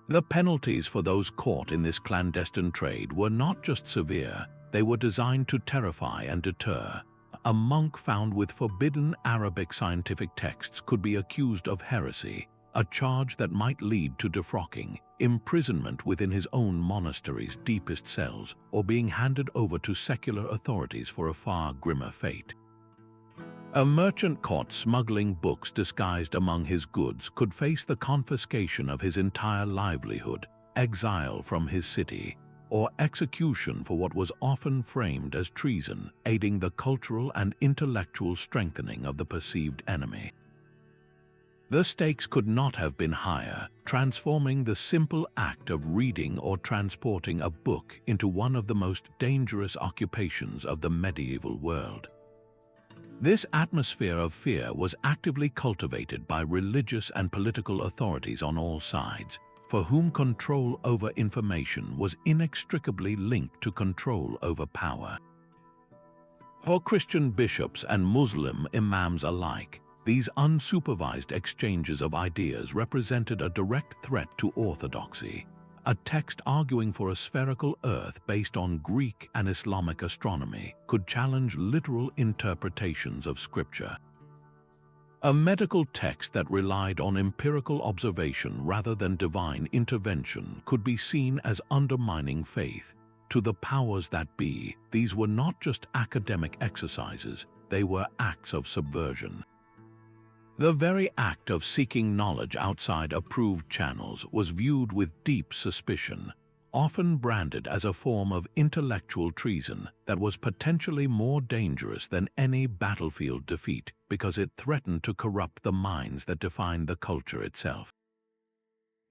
The penalties for those caught in this clandestine trade were not just severe, they were designed to terrify and deter. A monk found with forbidden Arabic scientific texts could be accused of heresy, a charge that might lead to defrocking, imprisonment within his own monastery's deepest cells, or being handed over to secular authorities for a far grimmer fate. A merchant caught smuggling books disguised among his goods could face the confiscation of his entire livelihood, exile from his city, or execution for what was often framed as treason, aiding the cultural and intellectual strengthening of the perceived enemy. The stakes could not have been higher, transforming the simple act of reading or transporting a book into one of the most dangerous occupations of the medieval world. This atmosphere of fear was actively cultivated by religious and political authorities on all sides, for whom control over information was inextricably linked to control over power. For Christian bishops and Muslim imams alike, these unsupervised exchanges of ideas represented a direct threat to orthodoxy. A text arguing for a spherical Earth based on Greek and Islamic astronomy could challenge literal interpretations of Scripture. A medical text that relied on empirical observation rather than divine intervention could be seen as undermining faith. To the powers that be, these were not just academic exercises, they were acts of subversion. The very act of seeking knowledge outside approved channels was viewed with deep suspicion, often branded as a form of intellectual treason that was potentially more dangerous than any battlefield defeat because it threatened to corrupt the minds that defined the culture itself.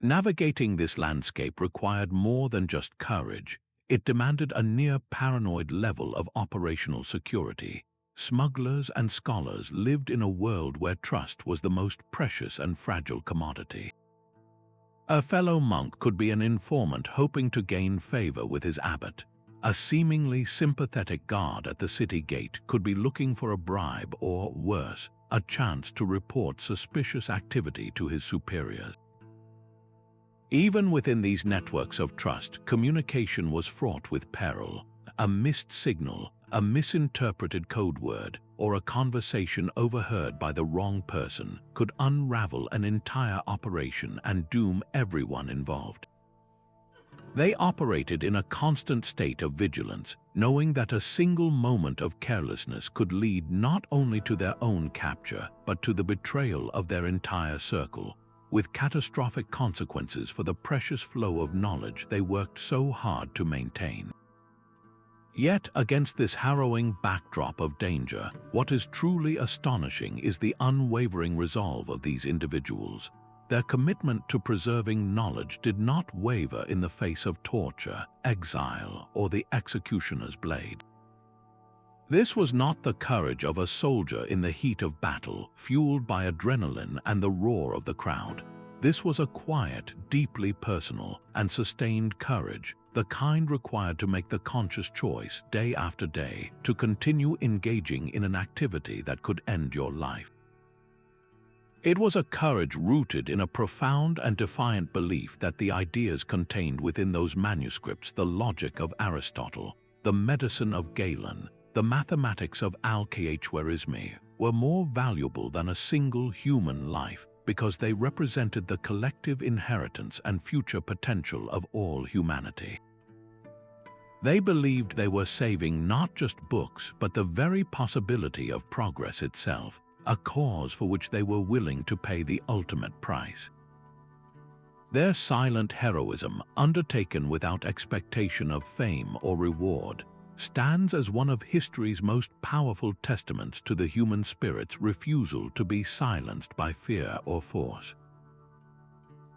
Navigating this landscape required more than just courage. It demanded a near-paranoid level of operational security. Smugglers and scholars lived in a world where trust was the most precious and fragile commodity. A fellow monk could be an informant hoping to gain favor with his abbot. A seemingly sympathetic guard at the city gate could be looking for a bribe or, worse, a chance to report suspicious activity to his superiors. Even within these networks of trust, communication was fraught with peril. A missed signal, a misinterpreted code word, or a conversation overheard by the wrong person could unravel an entire operation and doom everyone involved. They operated in a constant state of vigilance, knowing that a single moment of carelessness could lead not only to their own capture, but to the betrayal of their entire circle, with catastrophic consequences for the precious flow of knowledge they worked so hard to maintain. Yet, against this harrowing backdrop of danger, what is truly astonishing is the unwavering resolve of these individuals. Their commitment to preserving knowledge did not waver in the face of torture, exile, or the executioner's blade. This was not the courage of a soldier in the heat of battle, fueled by adrenaline and the roar of the crowd. This was a quiet, deeply personal, and sustained courage, the kind required to make the conscious choice, day after day, to continue engaging in an activity that could end your life. It was a courage rooted in a profound and defiant belief that the ideas contained within those manuscripts, the logic of Aristotle, the medicine of Galen, the mathematics of Al-Khwarizmi, were more valuable than a single human life because they represented the collective inheritance and future potential of all humanity. They believed they were saving not just books, but the very possibility of progress itself, a cause for which they were willing to pay the ultimate price. Their silent heroism, undertaken without expectation of fame or reward, stands as one of history's most powerful testaments to the human spirit's refusal to be silenced by fear or force.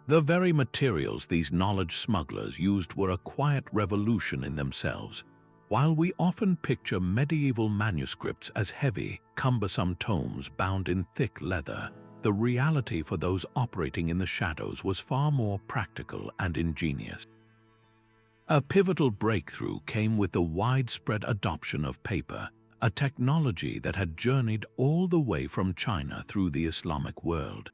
The very materials these knowledge smugglers used were a quiet revolution in themselves. While we often picture medieval manuscripts as heavy, cumbersome tomes bound in thick leather, the reality for those operating in the shadows was far more practical and ingenious. A pivotal breakthrough came with the widespread adoption of paper, a technology that had journeyed all the way from China through the Islamic world.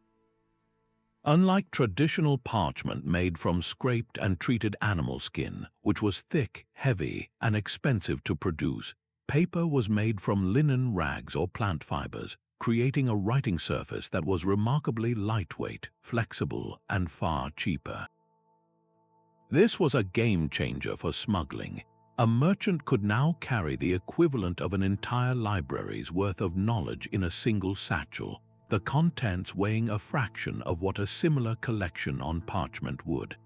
Unlike traditional parchment made from scraped and treated animal skin, which was thick, heavy, and expensive to produce, paper was made from linen rags or plant fibers, creating a writing surface that was remarkably lightweight, flexible, and far cheaper. This was a game-changer for smuggling. A merchant could now carry the equivalent of an entire library's worth of knowledge in a single satchel, the contents weighing a fraction of what a similar collection on parchment would.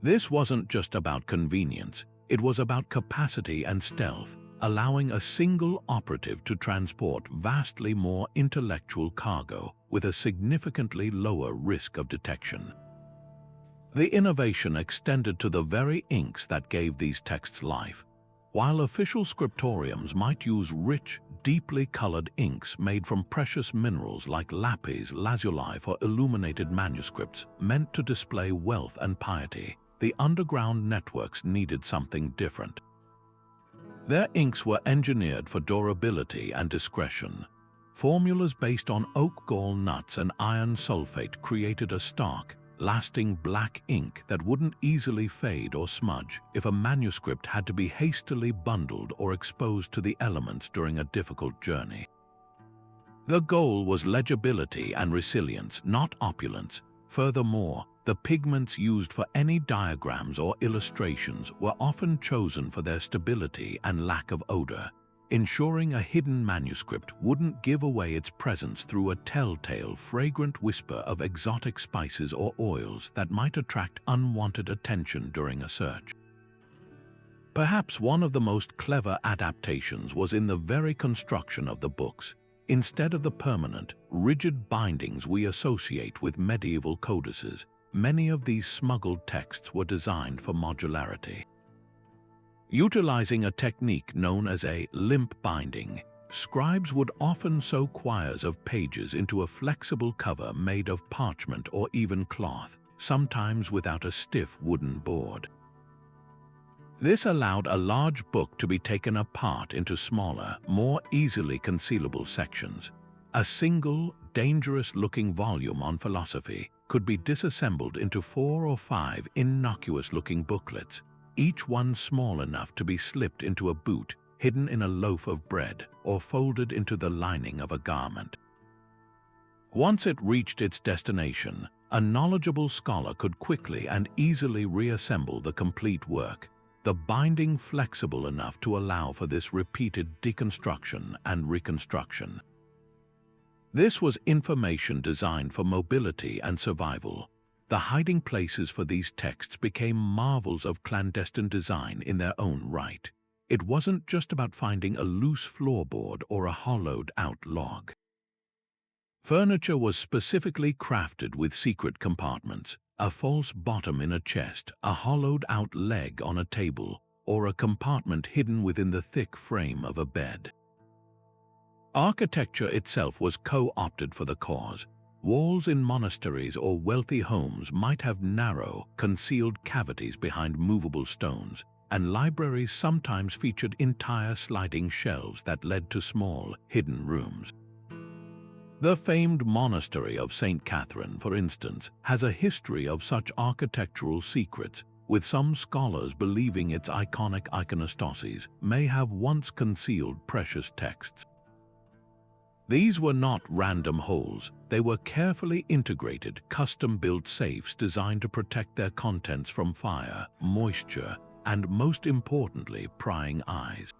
This wasn't just about convenience, it was about capacity and stealth, allowing a single operative to transport vastly more intellectual cargo with a significantly lower risk of detection. The innovation extended to the very inks that gave these texts life. While official scriptoriums might use rich, deeply colored inks made from precious minerals like lapis lazuli for illuminated manuscripts meant to display wealth and piety. The underground networks needed something different. Their inks were engineered for durability and discretion. Formulas based on oak gall nuts and iron sulfate created a stark, lasting black ink that wouldn't easily fade or smudge if a manuscript had to be hastily bundled or exposed to the elements during a difficult journey. The goal was legibility and resilience, not opulence. Furthermore, the pigments used for any diagrams or illustrations were often chosen for their stability and lack of odor, ensuring a hidden manuscript wouldn't give away its presence through a telltale, fragrant whisper of exotic spices or oils that might attract unwanted attention during a search. Perhaps one of the most clever adaptations was in the very construction of the books. Instead of the permanent, rigid bindings we associate with medieval codices, many of these smuggled texts were designed for modularity. Utilizing a technique known as a limp binding, scribes would often sew quires of pages into a flexible cover made of parchment or even cloth, sometimes without a stiff wooden board. This allowed a large book to be taken apart into smaller, more easily concealable sections. A single, dangerous-looking volume on philosophy could be disassembled into 4 or 5 innocuous-looking booklets, each one small enough to be slipped into a boot, hidden in a loaf of bread, or folded into the lining of a garment. Once it reached its destination, a knowledgeable scholar could quickly and easily reassemble the complete work, the binding flexible enough to allow for this repeated deconstruction and reconstruction. This was information designed for mobility and survival. The hiding places for these texts became marvels of clandestine design in their own right. It wasn't just about finding a loose floorboard or a hollowed-out log. Furniture was specifically crafted with secret compartments, a false bottom in a chest, a hollowed-out leg on a table, or a compartment hidden within the thick frame of a bed. Architecture itself was co-opted for the cause. Walls in monasteries or wealthy homes might have narrow, concealed cavities behind movable stones, and libraries sometimes featured entire sliding shelves that led to small, hidden rooms. The famed Monastery of St. Catherine, for instance, has a history of such architectural secrets, with some scholars believing its iconic iconostoses may have once concealed precious texts. These were not random holes, they were carefully integrated, custom-built safes designed to protect their contents from fire, moisture, and most importantly, prying eyes.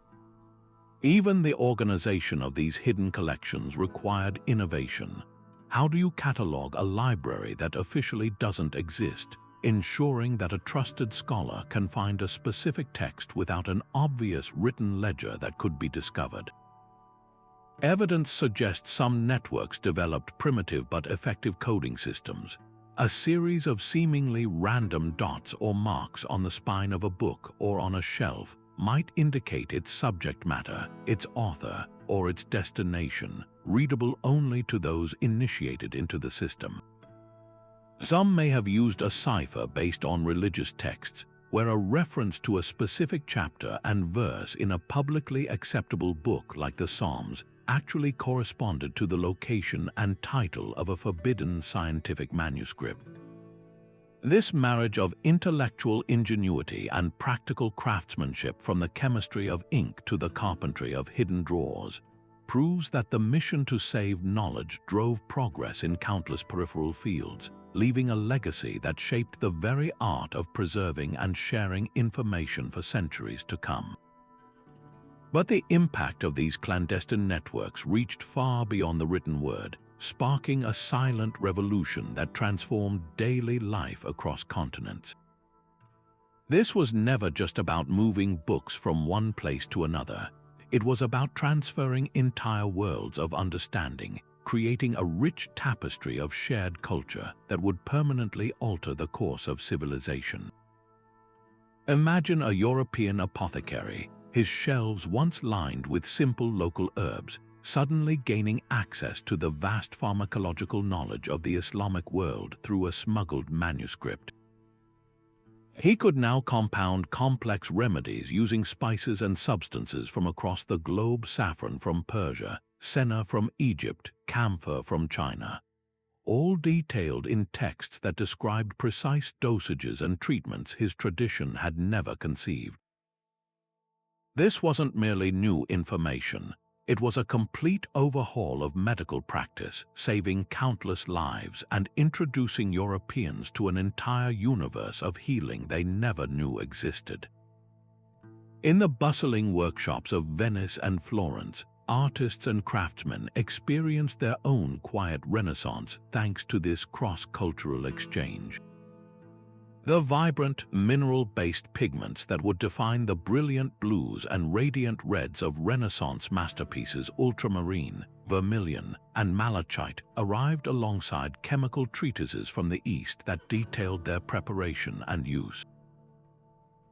Even the organization of these hidden collections required innovation. How do you catalog a library that officially doesn't exist, ensuring that a trusted scholar can find a specific text without an obvious written ledger that could be discovered? Evidence suggests some networks developed primitive but effective coding systems. A series of seemingly random dots or marks on the spine of a book or on a shelf might indicate its subject matter, its author, or its destination, readable only to those initiated into the system. Some may have used a cipher based on religious texts, where a reference to a specific chapter and verse in a publicly acceptable book like the Psalms actually corresponded to the location and title of a forbidden scientific manuscript. This marriage of intellectual ingenuity and practical craftsmanship, from the chemistry of ink to the carpentry of hidden drawers, proves that the mission to save knowledge drove progress in countless peripheral fields, leaving a legacy that shaped the very art of preserving and sharing information for centuries to come. But the impact of these clandestine networks reached far beyond the written word, sparking a silent revolution that transformed daily life across continents. This was never just about moving books from one place to another. It was about transferring entire worlds of understanding, creating a rich tapestry of shared culture that would permanently alter the course of civilization. Imagine a European apothecary, his shelves once lined with simple local herbs, suddenly gaining access to the vast pharmacological knowledge of the Islamic world through a smuggled manuscript. He could now compound complex remedies using spices and substances from across the globe: saffron from Persia, senna from Egypt, camphor from China, all detailed in texts that described precise dosages and treatments his tradition had never conceived. This wasn't merely new information. It was a complete overhaul of medical practice, saving countless lives and introducing Europeans to an entire universe of healing they never knew existed. In the bustling workshops of Venice and Florence, artists and craftsmen experienced their own quiet renaissance thanks to this cross-cultural exchange. The vibrant, mineral-based pigments that would define the brilliant blues and radiant reds of Renaissance masterpieces ultramarine, vermilion, and malachite arrived alongside chemical treatises from the East that detailed their preparation and use.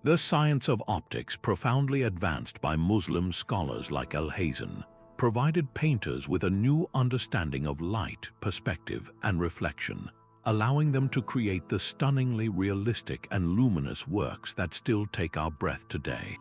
The science of optics, profoundly advanced by Muslim scholars like Al-Hazen, provided painters with a new understanding of light, perspective, and reflection, allowing them to create the stunningly realistic and luminous works that still take our breath today.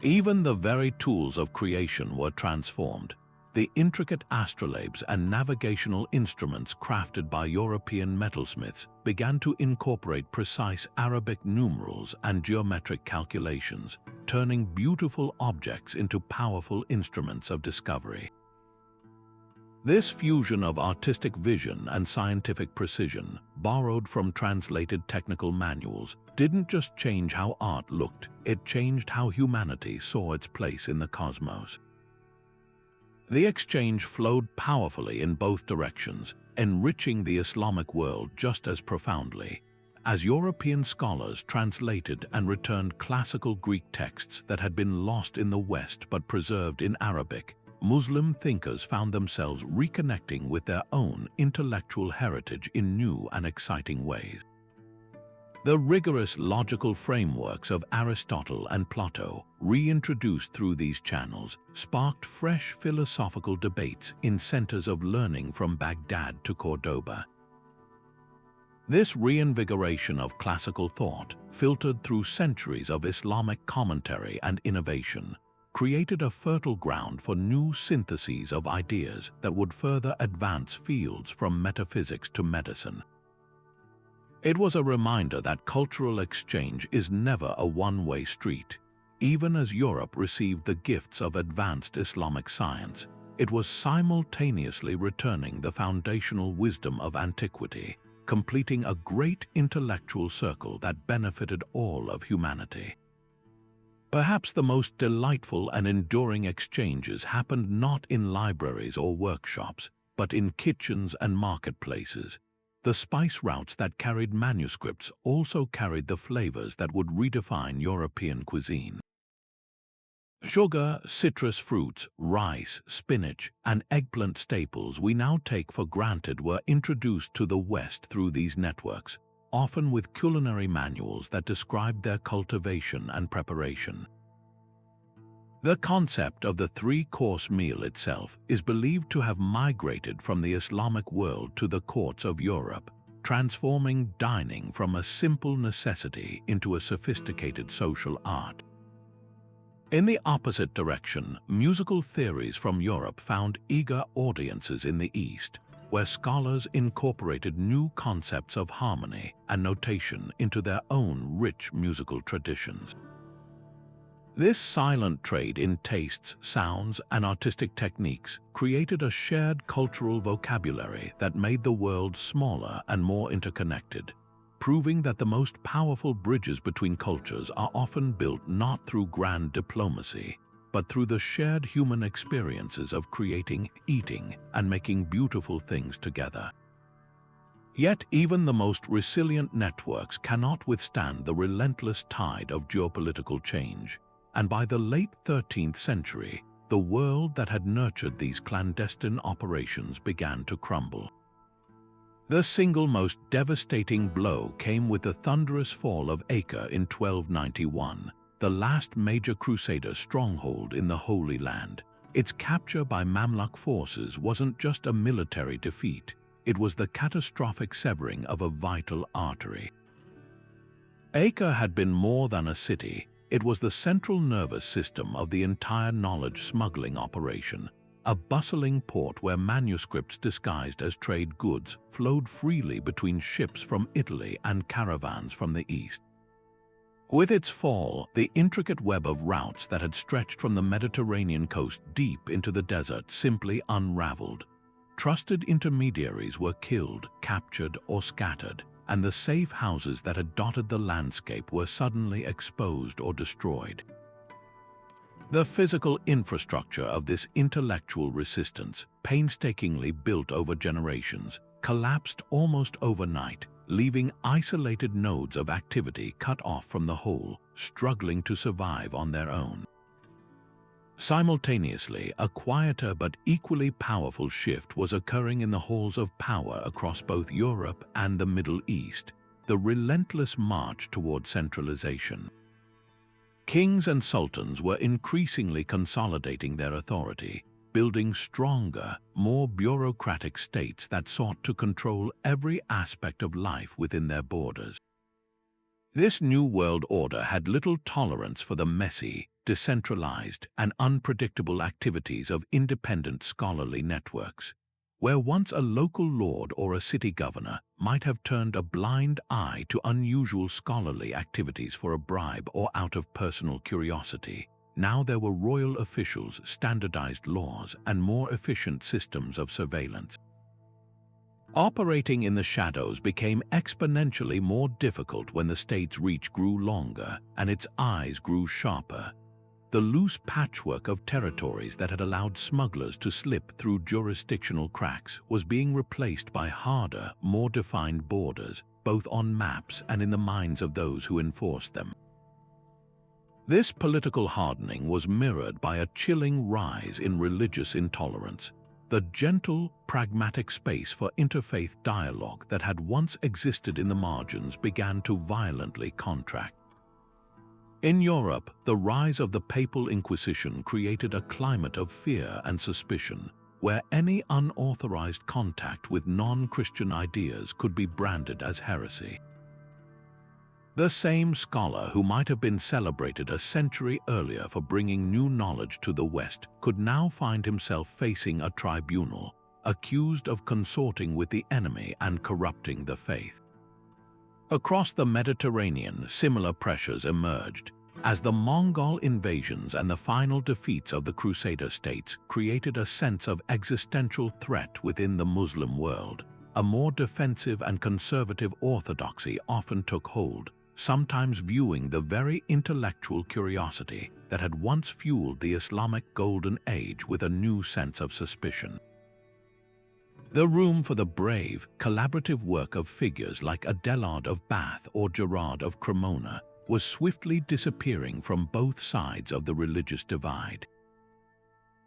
Even the very tools of creation were transformed. The intricate astrolabes and navigational instruments crafted by European metalsmiths began to incorporate precise Arabic numerals and geometric calculations, turning beautiful objects into powerful instruments of discovery. This fusion of artistic vision and scientific precision, borrowed from translated technical manuals, didn't just change how art looked, it changed how humanity saw its place in the cosmos. The exchange flowed powerfully in both directions, enriching the Islamic world just as profoundly. As European scholars translated and returned classical Greek texts that had been lost in the West but preserved in Arabic, Muslim thinkers found themselves reconnecting with their own intellectual heritage in new and exciting ways. The rigorous logical frameworks of Aristotle and Plato, reintroduced through these channels, sparked fresh philosophical debates in centers of learning from Baghdad to Cordoba. This reinvigoration of classical thought, filtered through centuries of Islamic commentary and innovation, created a fertile ground for new syntheses of ideas that would further advance fields from metaphysics to medicine. It was a reminder that cultural exchange is never a one-way street. Even as Europe received the gifts of advanced Islamic science, it was simultaneously returning the foundational wisdom of antiquity, completing a great intellectual circle that benefited all of humanity. Perhaps the most delightful and enduring exchanges happened not in libraries or workshops, but in kitchens and marketplaces. The spice routes that carried manuscripts also carried the flavors that would redefine European cuisine. Sugar, citrus fruits, rice, spinach, and eggplant staples we now take for granted were introduced to the West through these networks, often with culinary manuals that described their cultivation and preparation. The concept of the three-course meal itself is believed to have migrated from the Islamic world to the courts of Europe, transforming dining from a simple necessity into a sophisticated social art. In the opposite direction, musical theories from Europe found eager audiences in the East, where scholars incorporated new concepts of harmony and notation into their own rich musical traditions. This silent trade in tastes, sounds, and artistic techniques created a shared cultural vocabulary that made the world smaller and more interconnected, proving that the most powerful bridges between cultures are often built not through grand diplomacy, but through the shared human experiences of creating, eating, and making beautiful things together. Yet even the most resilient networks cannot withstand the relentless tide of geopolitical change. And by the late 13th century, the world that had nurtured these clandestine operations began to crumble. The single most devastating blow came with the thunderous fall of Acre in 1291, the last major Crusader stronghold in the Holy Land. Its capture by Mamluk forces wasn't just a military defeat, it was the catastrophic severing of a vital artery. Acre had been more than a city, it was the central nervous system of the entire knowledge smuggling operation, a bustling port where manuscripts disguised as trade goods flowed freely between ships from Italy and caravans from the east. With its fall, the intricate web of routes that had stretched from the Mediterranean coast deep into the desert simply unraveled. Trusted intermediaries were killed, captured, or scattered, and the safe houses that had dotted the landscape were suddenly exposed or destroyed. The physical infrastructure of this intellectual resistance, painstakingly built over generations, collapsed almost overnight, leaving isolated nodes of activity cut off from the whole, struggling to survive on their own. Simultaneously, a quieter but equally powerful shift was occurring in the halls of power across both Europe and the Middle East, the relentless march toward centralization. Kings and sultans were increasingly consolidating their authority, building stronger, more bureaucratic states that sought to control every aspect of life within their borders. This new world order had little tolerance for the messy, decentralized, and unpredictable activities of independent scholarly networks. Where once a local lord or a city governor might have turned a blind eye to unusual scholarly activities for a bribe or out of personal curiosity, now there were royal officials, standardized laws, and more efficient systems of surveillance. Operating in the shadows became exponentially more difficult when the state's reach grew longer and its eyes grew sharper. The loose patchwork of territories that had allowed smugglers to slip through jurisdictional cracks was being replaced by harder, more defined borders, both on maps and in the minds of those who enforced them. This political hardening was mirrored by a chilling rise in religious intolerance. The gentle, pragmatic space for interfaith dialogue that had once existed in the margins began to violently contract. In Europe, the rise of the Papal Inquisition created a climate of fear and suspicion, where any unauthorized contact with non-Christian ideas could be branded as heresy. The same scholar who might have been celebrated a century earlier for bringing new knowledge to the West could now find himself facing a tribunal, accused of consorting with the enemy and corrupting the faith. Across the Mediterranean, similar pressures emerged, as the Mongol invasions and the final defeats of the Crusader states created a sense of existential threat within the Muslim world. A more defensive and conservative orthodoxy often took hold, sometimes viewing the very intellectual curiosity that had once fueled the Islamic Golden Age with a new sense of suspicion. The room for the brave, collaborative work of figures like Adelard of Bath or Gerard of Cremona was swiftly disappearing from both sides of the religious divide.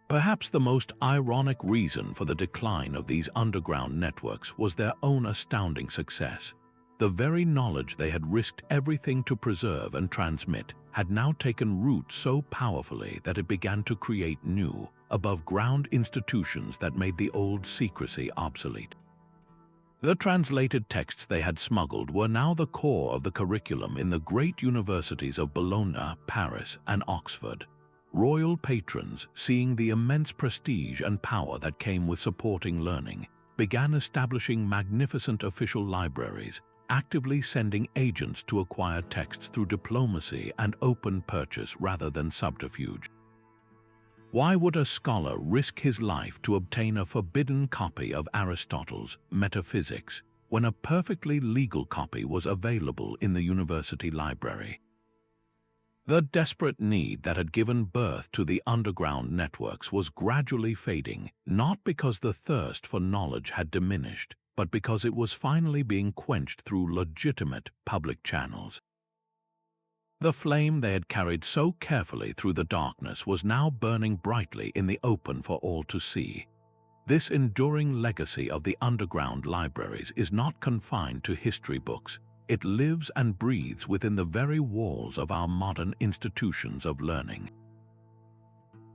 Perhaps the most ironic reason for the decline of these underground networks was their own astounding success. The very knowledge they had risked everything to preserve and transmit had now taken root so powerfully that it began to create new, above-ground institutions that made the old secrecy obsolete. The translated texts they had smuggled were now the core of the curriculum in the great universities of Bologna, Paris, and Oxford. Royal patrons, seeing the immense prestige and power that came with supporting learning, began establishing magnificent official libraries, actively sending agents to acquire texts through diplomacy and open purchase rather than subterfuge. Why would a scholar risk his life to obtain a forbidden copy of Aristotle's Metaphysics when a perfectly legal copy was available in the university library? The desperate need that had given birth to the underground networks was gradually fading, not because the thirst for knowledge had diminished, but because it was finally being quenched through legitimate public channels. The flame they had carried so carefully through the darkness was now burning brightly in the open for all to see. This enduring legacy of the underground libraries is not confined to history books. it lives and breathes within the very walls of our modern institutions of learning.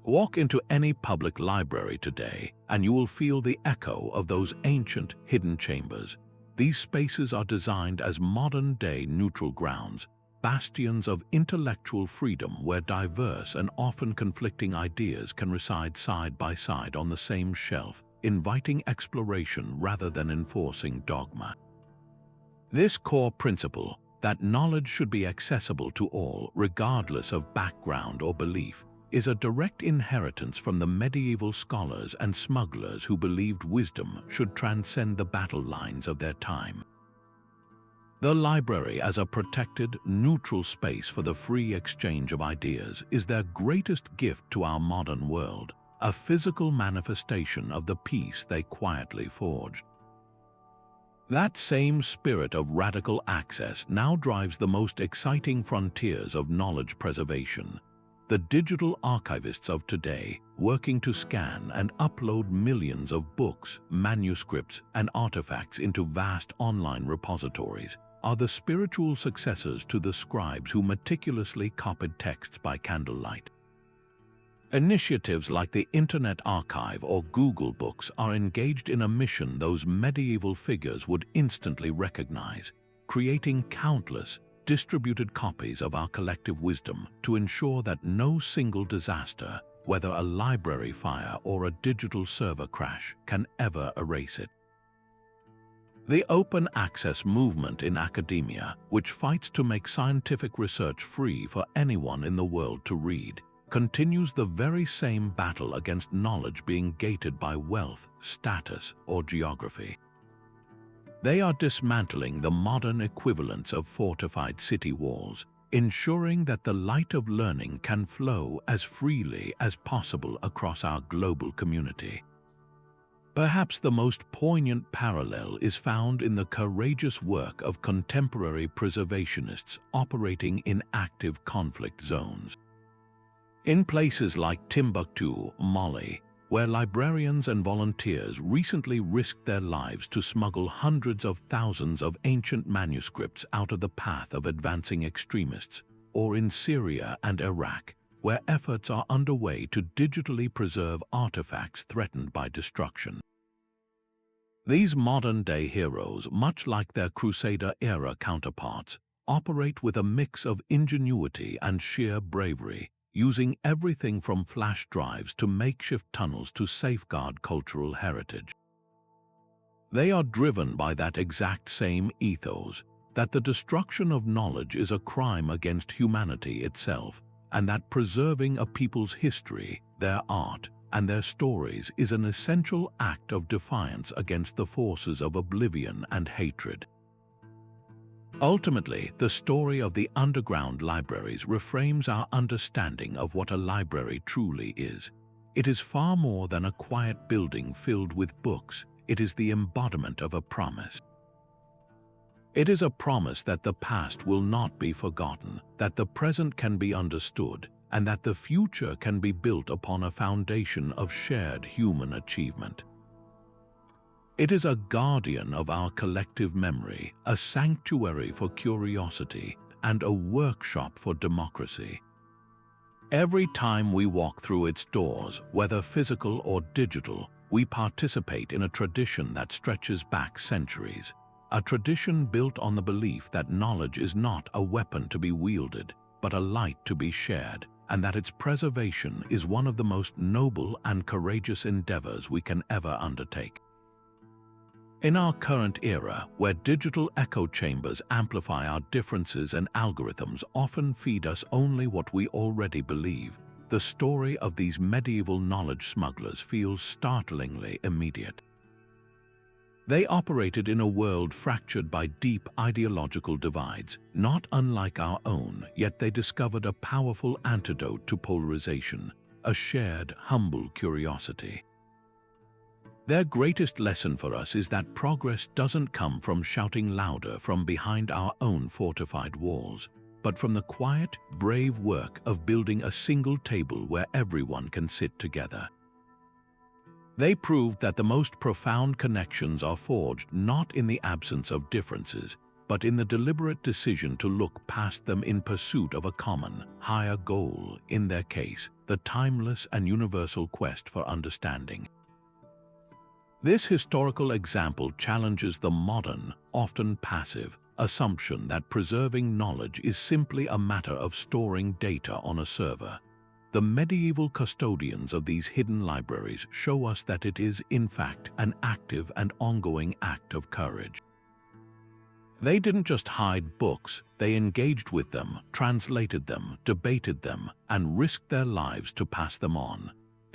Walk into any public library today, and you will feel the echo of those ancient, hidden chambers. These spaces are designed as modern-day neutral grounds, bastions of intellectual freedom where diverse and often conflicting ideas can reside side by side on the same shelf, inviting exploration rather than enforcing dogma. This core principle, that knowledge should be accessible to all regardless of background or belief, is a direct inheritance from the medieval scholars and smugglers who believed wisdom should transcend the battle lines of their time. The library, as a protected, neutral space for the free exchange of ideas, is their greatest gift to our modern world, a physical manifestation of the peace they quietly forged. That same spirit of radical access now drives the most exciting frontiers of knowledge preservation. The digital archivists of today, working to scan and upload millions of books, manuscripts, and artifacts into vast online repositories, are the spiritual successors to the scribes who meticulously copied texts by candlelight. Initiatives like the Internet Archive or Google Books are engaged in a mission those medieval figures would instantly recognize, creating countless, distributed copies of our collective wisdom to ensure that no single disaster, whether a library fire or a digital server crash, can ever erase it. The open access movement in academia, which fights to make scientific research free for anyone in the world to read, continues the very same battle against knowledge being gated by wealth, status, or geography. They are dismantling the modern equivalents of fortified city walls, ensuring that the light of learning can flow as freely as possible across our global community. Perhaps the most poignant parallel is found in the courageous work of contemporary preservationists operating in active conflict zones. In places like Timbuktu, Mali, where librarians and volunteers recently risked their lives to smuggle hundreds of thousands of ancient manuscripts out of the path of advancing extremists, or in Syria and Iraq, where efforts are underway to digitally preserve artifacts threatened by destruction. These modern-day heroes, much like their Crusader-era counterparts, operate with a mix of ingenuity and sheer bravery, using everything from flash drives to makeshift tunnels to safeguard cultural heritage. They are driven by that exact same ethos, that the destruction of knowledge is a crime against humanity itself, and that preserving a people's history, their art, and their stories is an essential act of defiance against the forces of oblivion and hatred. Ultimately, the story of the underground libraries reframes our understanding of what a library truly is. It is far more than a quiet building filled with books. It is the embodiment of a promise. It is a promise that the past will not be forgotten, that the present can be understood, and that the future can be built upon a foundation of shared human achievement. It is a guardian of our collective memory, a sanctuary for curiosity, and a workshop for democracy. Every time we walk through its doors, whether physical or digital, we participate in a tradition that stretches back centuries, a tradition built on the belief that knowledge is not a weapon to be wielded, but a light to be shared, and that its preservation is one of the most noble and courageous endeavors we can ever undertake. In our current era, where digital echo chambers amplify our differences and algorithms often feed us only what we already believe, the story of these medieval knowledge smugglers feels startlingly immediate. They operated in a world fractured by deep ideological divides, not unlike our own, yet they discovered a powerful antidote to polarization, a shared, humble curiosity. Their greatest lesson for us is that progress doesn't come from shouting louder from behind our own fortified walls, but from the quiet, brave work of building a single table where everyone can sit together. They proved that the most profound connections are forged not in the absence of differences, but in the deliberate decision to look past them in pursuit of a common, higher goal, in their case, the timeless and universal quest for understanding. This historical example challenges the modern, often passive, assumption that preserving knowledge is simply a matter of storing data on a server. The medieval custodians of these hidden libraries show us that it is, in fact, an active and ongoing act of courage. They didn't just hide books, they engaged with them, translated them, debated them, and risked their lives to pass them on.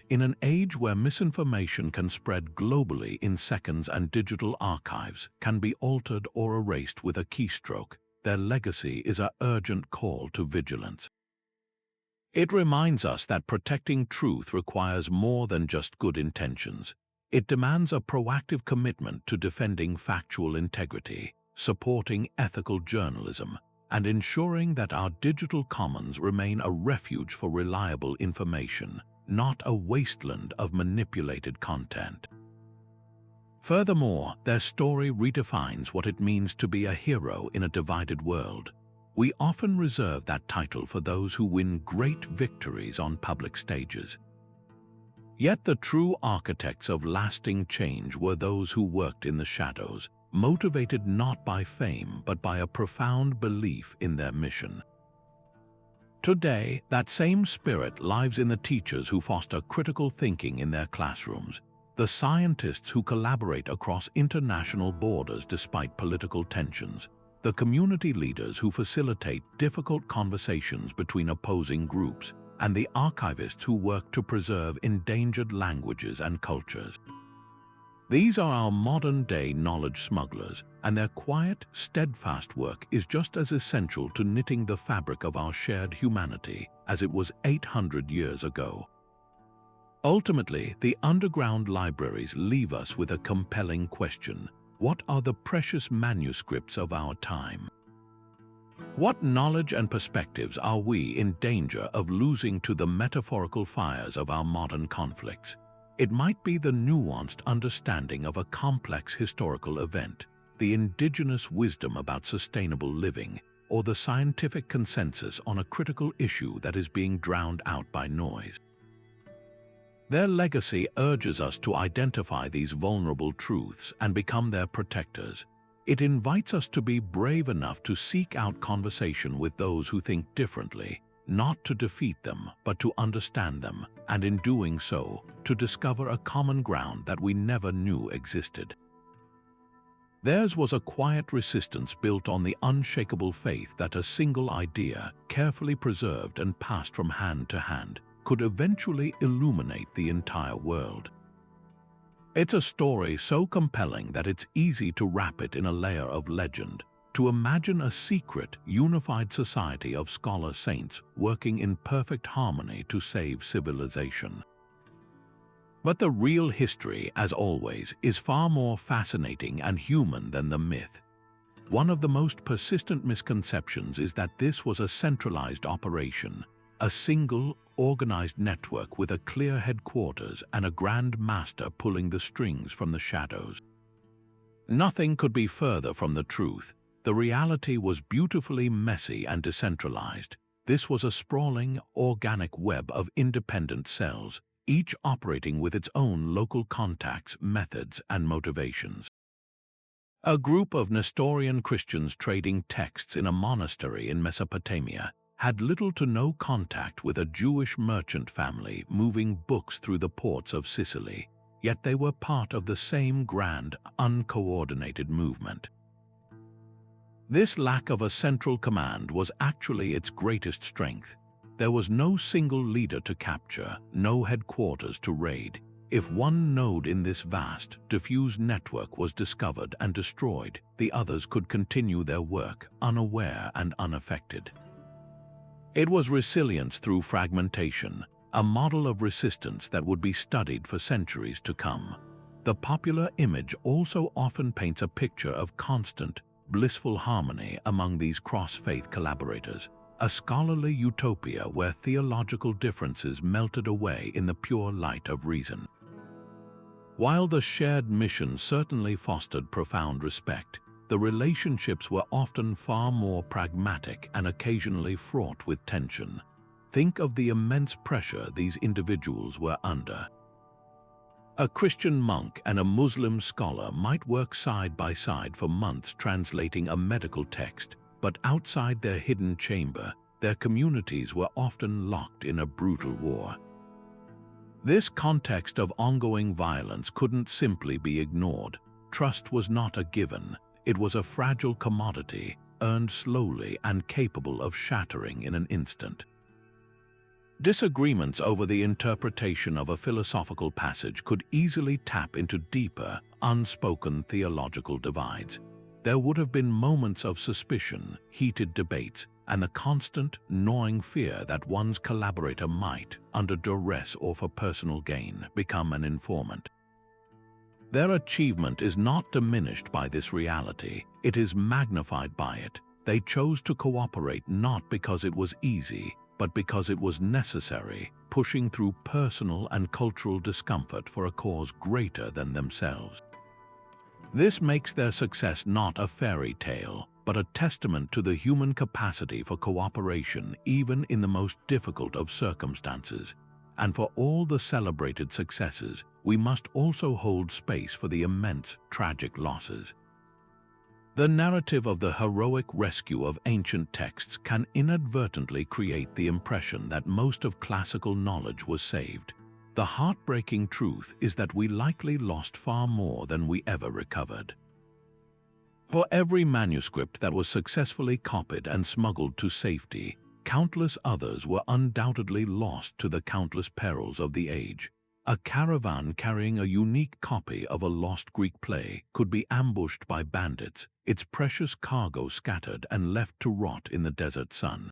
In an age where misinformation can spread globally in seconds and digital archives can be altered or erased with a keystroke, their legacy is an urgent call to vigilance. It reminds us that protecting truth requires more than just good intentions. It demands a proactive commitment to defending factual integrity, supporting ethical journalism, and ensuring that our digital commons remain a refuge for reliable information, not a wasteland of manipulated content. Furthermore, their story redefines what it means to be a hero in a divided world. We often reserve that title for those who win great victories on public stages. Yet the true architects of lasting change were those who worked in the shadows, motivated not by fame but by a profound belief in their mission. Today, that same spirit lives in the teachers who foster critical thinking in their classrooms, the scientists who collaborate across international borders despite political tensions, the community leaders who facilitate difficult conversations between opposing groups, and the archivists who work to preserve endangered languages and cultures. These are our modern-day knowledge smugglers, and their quiet, steadfast work is just as essential to knitting the fabric of our shared humanity as it was 800 years ago. Ultimately, the underground libraries leave us with a compelling question. What are the precious manuscripts of our time? What knowledge and perspectives are we in danger of losing to the metaphorical fires of our modern conflicts? It might be the nuanced understanding of a complex historical event, the indigenous wisdom about sustainable living, or the scientific consensus on a critical issue that is being drowned out by noise. Their legacy urges us to identify these vulnerable truths and become their protectors. It invites us to be brave enough to seek out conversation with those who think differently, not to defeat them, but to understand them, and in doing so, to discover a common ground that we never knew existed. Theirs was a quiet resistance built on the unshakable faith that a single idea, carefully preserved and passed from hand to hand, could eventually illuminate the entire world. It's a story so compelling that it's easy to wrap it in a layer of legend, to imagine a secret, unified society of scholar saints working in perfect harmony to save civilization. But the real history, as always, is far more fascinating and human than the myth. One of the most persistent misconceptions is that this was a centralized operation, a single, organized network with a clear headquarters and a grand master pulling the strings from the shadows. Nothing could be further from the truth. The reality was beautifully messy and decentralized. This was a sprawling, organic web of independent cells, each operating with its own local contacts, methods, and motivations. A group of Nestorian Christians trading texts in a monastery in Mesopotamia had little to no contact with a Jewish merchant family moving books through the ports of Sicily, yet they were part of the same grand, uncoordinated movement. This lack of a central command was actually its greatest strength. There was no single leader to capture, no headquarters to raid. If one node in this vast, diffuse network was discovered and destroyed, the others could continue their work, unaware and unaffected. It was resilience through fragmentation, a model of resistance that would be studied for centuries to come. The popular image also often paints a picture of constant, blissful harmony among these cross-faith collaborators, a scholarly utopia where theological differences melted away in the pure light of reason. While the shared mission certainly fostered profound respect, the relationships were often far more pragmatic and occasionally fraught with tension. Think of the immense pressure these individuals were under. A Christian monk and a Muslim scholar might work side by side for months translating a medical text, but outside their hidden chamber, their communities were often locked in a brutal war. This context of ongoing violence couldn't simply be ignored. Trust was not a given. It was a fragile commodity, earned slowly and capable of shattering in an instant. Disagreements over the interpretation of a philosophical passage could easily tap into deeper, unspoken theological divides. There would have been moments of suspicion, heated debates, and the constant, gnawing fear that one's collaborator might, under duress or for personal gain, become an informant. Their achievement is not diminished by this reality, it is magnified by it. They chose to cooperate not because it was easy, but because it was necessary, pushing through personal and cultural discomfort for a cause greater than themselves. This makes their success not a fairy tale, but a testament to the human capacity for cooperation even in the most difficult of circumstances. And for all the celebrated successes, we must also hold space for the immense, tragic losses. The narrative of the heroic rescue of ancient texts can inadvertently create the impression that most of classical knowledge was saved. The heartbreaking truth is that we likely lost far more than we ever recovered. For every manuscript that was successfully copied and smuggled to safety, countless others were undoubtedly lost to the countless perils of the age. A caravan carrying a unique copy of a lost Greek play could be ambushed by bandits, its precious cargo scattered and left to rot in the desert sun.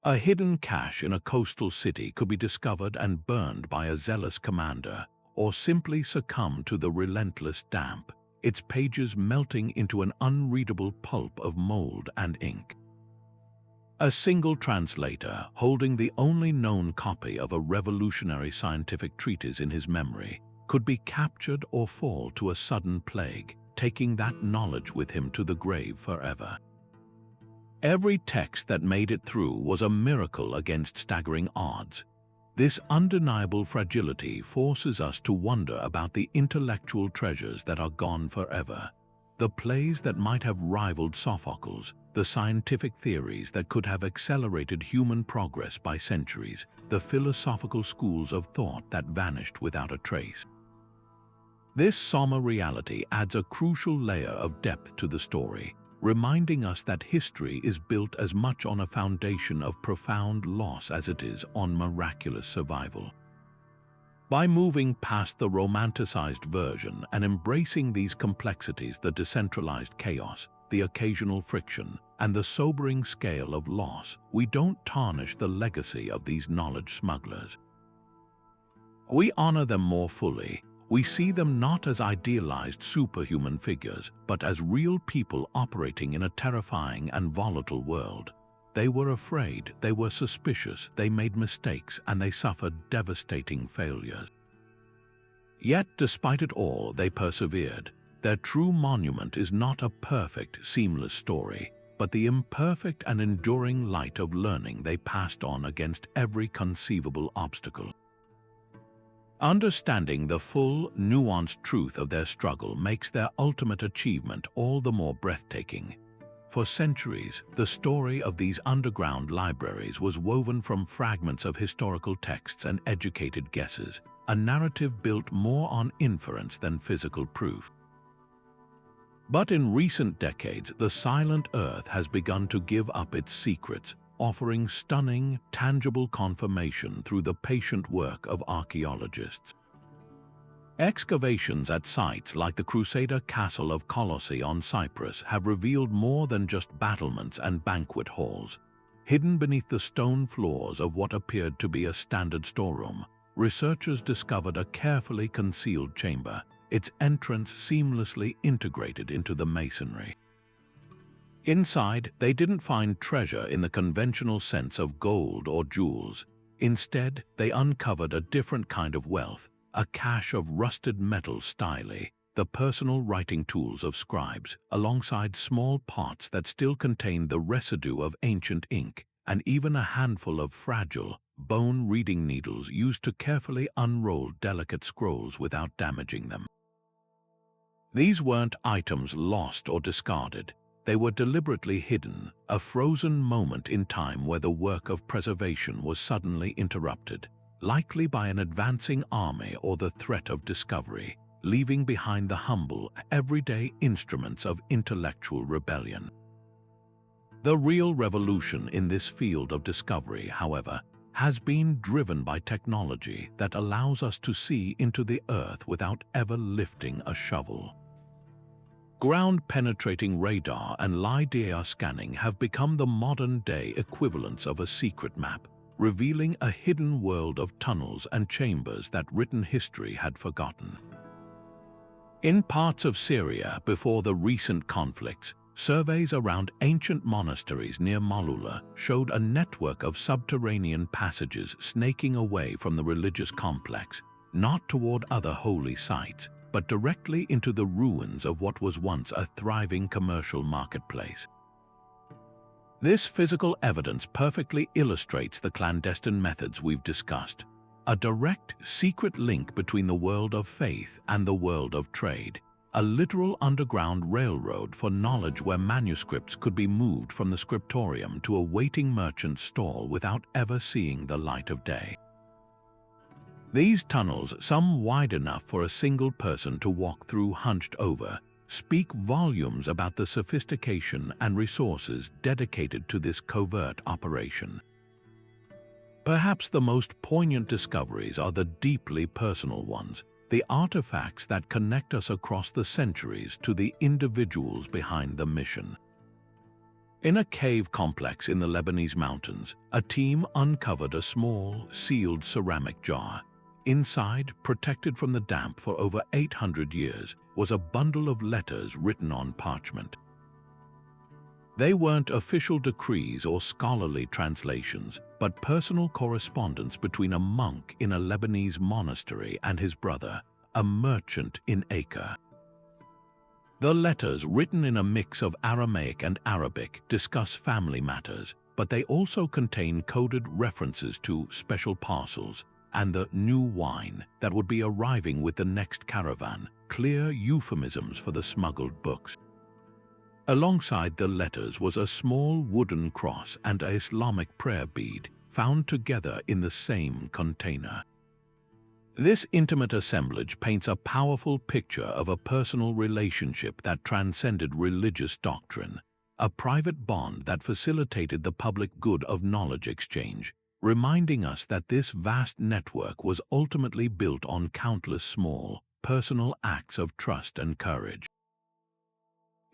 A hidden cache in a coastal city could be discovered and burned by a zealous commander, or simply succumb to the relentless damp, its pages melting into an unreadable pulp of mold and ink. A single translator, holding the only known copy of a revolutionary scientific treatise in his memory, could be captured or fall to a sudden plague, taking that knowledge with him to the grave forever. Every text that made it through was a miracle against staggering odds. This undeniable fragility forces us to wonder about the intellectual treasures that are gone forever. The plays that might have rivaled Sophocles, the scientific theories that could have accelerated human progress by centuries, the philosophical schools of thought that vanished without a trace. This somber reality adds a crucial layer of depth to the story, reminding us that history is built as much on a foundation of profound loss as it is on miraculous survival. By moving past the romanticized version and embracing these complexities, the decentralized chaos, the occasional friction, and the sobering scale of loss, we don't tarnish the legacy of these knowledge smugglers. We honor them more fully. We see them not as idealized superhuman figures, but as real people operating in a terrifying and volatile world. They were afraid, they were suspicious, they made mistakes, and they suffered devastating failures. Yet, despite it all, they persevered. Their true monument is not a perfect, seamless story, but the imperfect and enduring light of learning they passed on against every conceivable obstacle. Understanding the full, nuanced truth of their struggle makes their ultimate achievement all the more breathtaking. For centuries, the story of these underground libraries was woven from fragments of historical texts and educated guesses, a narrative built more on inference than physical proof. But in recent decades, the silent earth has begun to give up its secrets, offering stunning, tangible confirmation through the patient work of archaeologists. Excavations at sites like the Crusader castle of Colossae on Cyprus have revealed more than just battlements and banquet halls. Hidden beneath the stone floors of what appeared to be a standard storeroom, researchers discovered a carefully concealed chamber, its entrance seamlessly integrated into the masonry. Inside, they didn't find treasure in the conventional sense of gold or jewels. Instead, they uncovered a different kind of wealth, a cache of rusted metal style, the personal writing tools of scribes, alongside small pots that still contain the residue of ancient ink, and even a handful of fragile, bone reading needles used to carefully unroll delicate scrolls without damaging them. These weren't items lost or discarded. They were deliberately hidden, a frozen moment in time where the work of preservation was suddenly interrupted, likely by an advancing army or the threat of discovery, leaving behind the humble, everyday instruments of intellectual rebellion. The real revolution in this field of discovery, however, has been driven by technology that allows us to see into the earth without ever lifting a shovel. Ground-penetrating radar and LiDAR scanning have become the modern-day equivalents of a secret map, revealing a hidden world of tunnels and chambers that written history had forgotten. In parts of Syria before the recent conflicts, surveys around ancient monasteries near Malula showed a network of subterranean passages snaking away from the religious complex, not toward other holy sites, but directly into the ruins of what was once a thriving commercial marketplace. This physical evidence perfectly illustrates the clandestine methods we've discussed, a direct, secret link between the world of faith and the world of trade, a literal underground railroad for knowledge where manuscripts could be moved from the scriptorium to a waiting merchant's stall without ever seeing the light of day. These tunnels, some wide enough for a single person to walk through hunched over, speak volumes about the sophistication and resources dedicated to this covert operation. Perhaps the most poignant discoveries are the deeply personal ones, the artifacts that connect us across the centuries to the individuals behind the mission. In a cave complex in the Lebanese mountains, a team uncovered a small, sealed ceramic jar. Inside, protected from the damp for over 800 years, was a bundle of letters written on parchment. They weren't official decrees or scholarly translations, but personal correspondence between a monk in a Lebanese monastery and his brother, a merchant in Acre. The letters, written in a mix of Aramaic and Arabic, discuss family matters, but they also contain coded references to special parcels and the new wine that would be arriving with the next caravan, clear euphemisms for the smuggled books. Alongside the letters was a small wooden cross and an Islamic prayer bead, found together in the same container. This intimate assemblage paints a powerful picture of a personal relationship that transcended religious doctrine, a private bond that facilitated the public good of knowledge exchange, reminding us that this vast network was ultimately built on countless small, personal acts of trust and courage.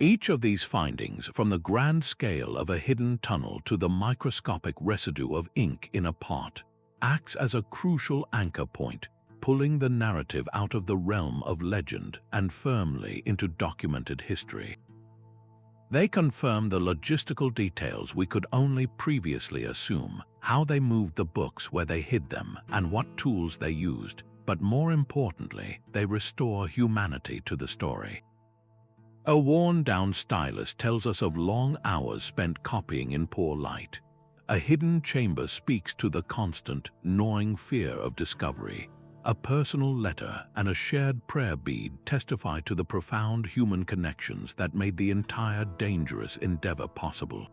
Each of these findings, from the grand scale of a hidden tunnel to the microscopic residue of ink in a pot, acts as a crucial anchor point, pulling the narrative out of the realm of legend and firmly into documented history. They confirm the logistical details we could only previously assume, how they moved the books, where they hid them, and what tools they used, but more importantly, they restore humanity to the story. A worn-down stylus tells us of long hours spent copying in poor light. A hidden chamber speaks to the constant, gnawing fear of discovery. A personal letter and a shared prayer bead testify to the profound human connections that made the entire dangerous endeavor possible.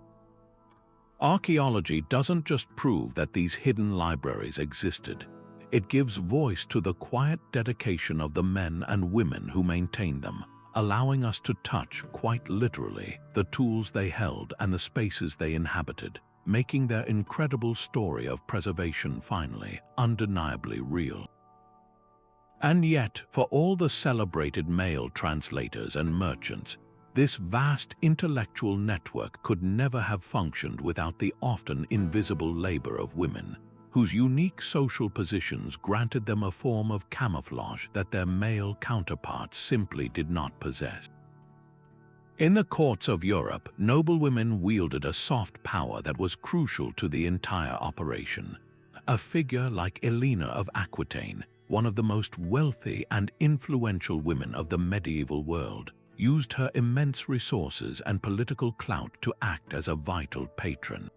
Archaeology doesn't just prove that these hidden libraries existed. It gives voice to the quiet dedication of the men and women who maintained them, allowing us to touch, quite literally, the tools they held and the spaces they inhabited, making their incredible story of preservation finally, undeniably real. And yet, for all the celebrated male translators and merchants, this vast intellectual network could never have functioned without the often invisible labor of women, whose unique social positions granted them a form of camouflage that their male counterparts simply did not possess. In the courts of Europe, noblewomen wielded a soft power that was crucial to the entire operation. A figure like Elena of Aquitaine, one of the most wealthy and influential women of the medieval world, used her immense resources and political clout to act as a vital patron.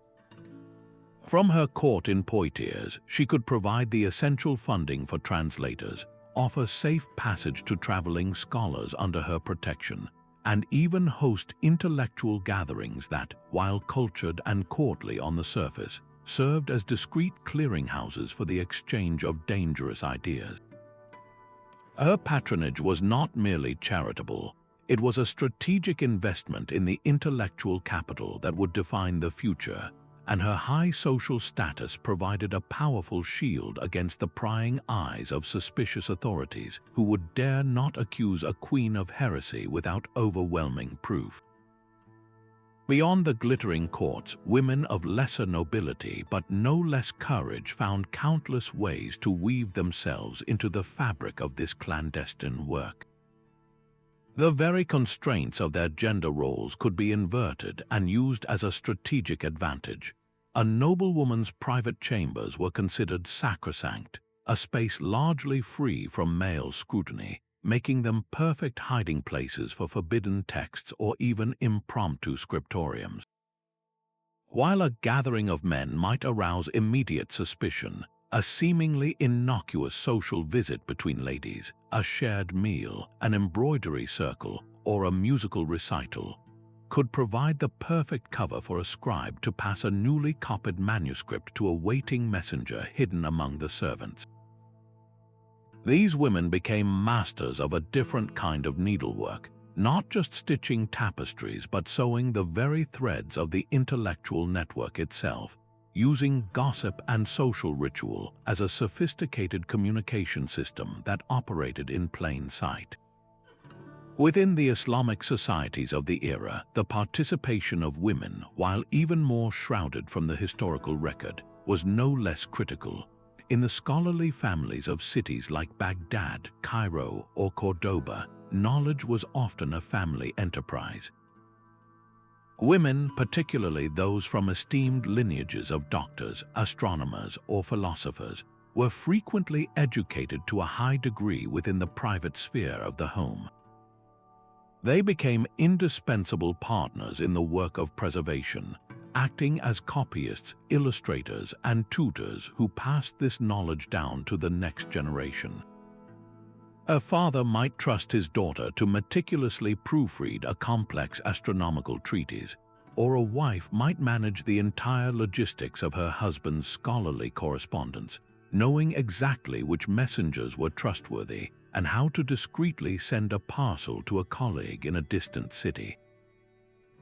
From her court in Poitiers, she could provide the essential funding for translators, offer safe passage to traveling scholars under her protection, and even host intellectual gatherings that, while cultured and courtly on the surface, served as discreet clearinghouses for the exchange of dangerous ideas. Her patronage was not merely charitable. It was a strategic investment in the intellectual capital that would define the future, and her high social status provided a powerful shield against the prying eyes of suspicious authorities who would dare not accuse a queen of heresy without overwhelming proof. Beyond the glittering courts, women of lesser nobility but no less courage found countless ways to weave themselves into the fabric of this clandestine work. The very constraints of their gender roles could be inverted and used as a strategic advantage. A noblewoman's private chambers were considered sacrosanct, a space largely free from male scrutiny, making them perfect hiding places for forbidden texts or even impromptu scriptoriums. While a gathering of men might arouse immediate suspicion, a seemingly innocuous social visit between ladies, a shared meal, an embroidery circle, or a musical recital could provide the perfect cover for a scribe to pass a newly copied manuscript to a waiting messenger hidden among the servants. These women became masters of a different kind of needlework, not just stitching tapestries but sewing the very threads of the intellectual network itself, using gossip and social ritual as a sophisticated communication system that operated in plain sight. Within the Islamic societies of the era, the participation of women, while even more shrouded from the historical record, was no less critical. In the scholarly families of cities like Baghdad, Cairo, or Cordoba, knowledge was often a family enterprise. Women, particularly those from esteemed lineages of doctors, astronomers, or philosophers, were frequently educated to a high degree within the private sphere of the home. They became indispensable partners in the work of preservation, acting as copyists, illustrators, and tutors who passed this knowledge down to the next generation. A father might trust his daughter to meticulously proofread a complex astronomical treatise, or a wife might manage the entire logistics of her husband's scholarly correspondence, knowing exactly which messengers were trustworthy and how to discreetly send a parcel to a colleague in a distant city.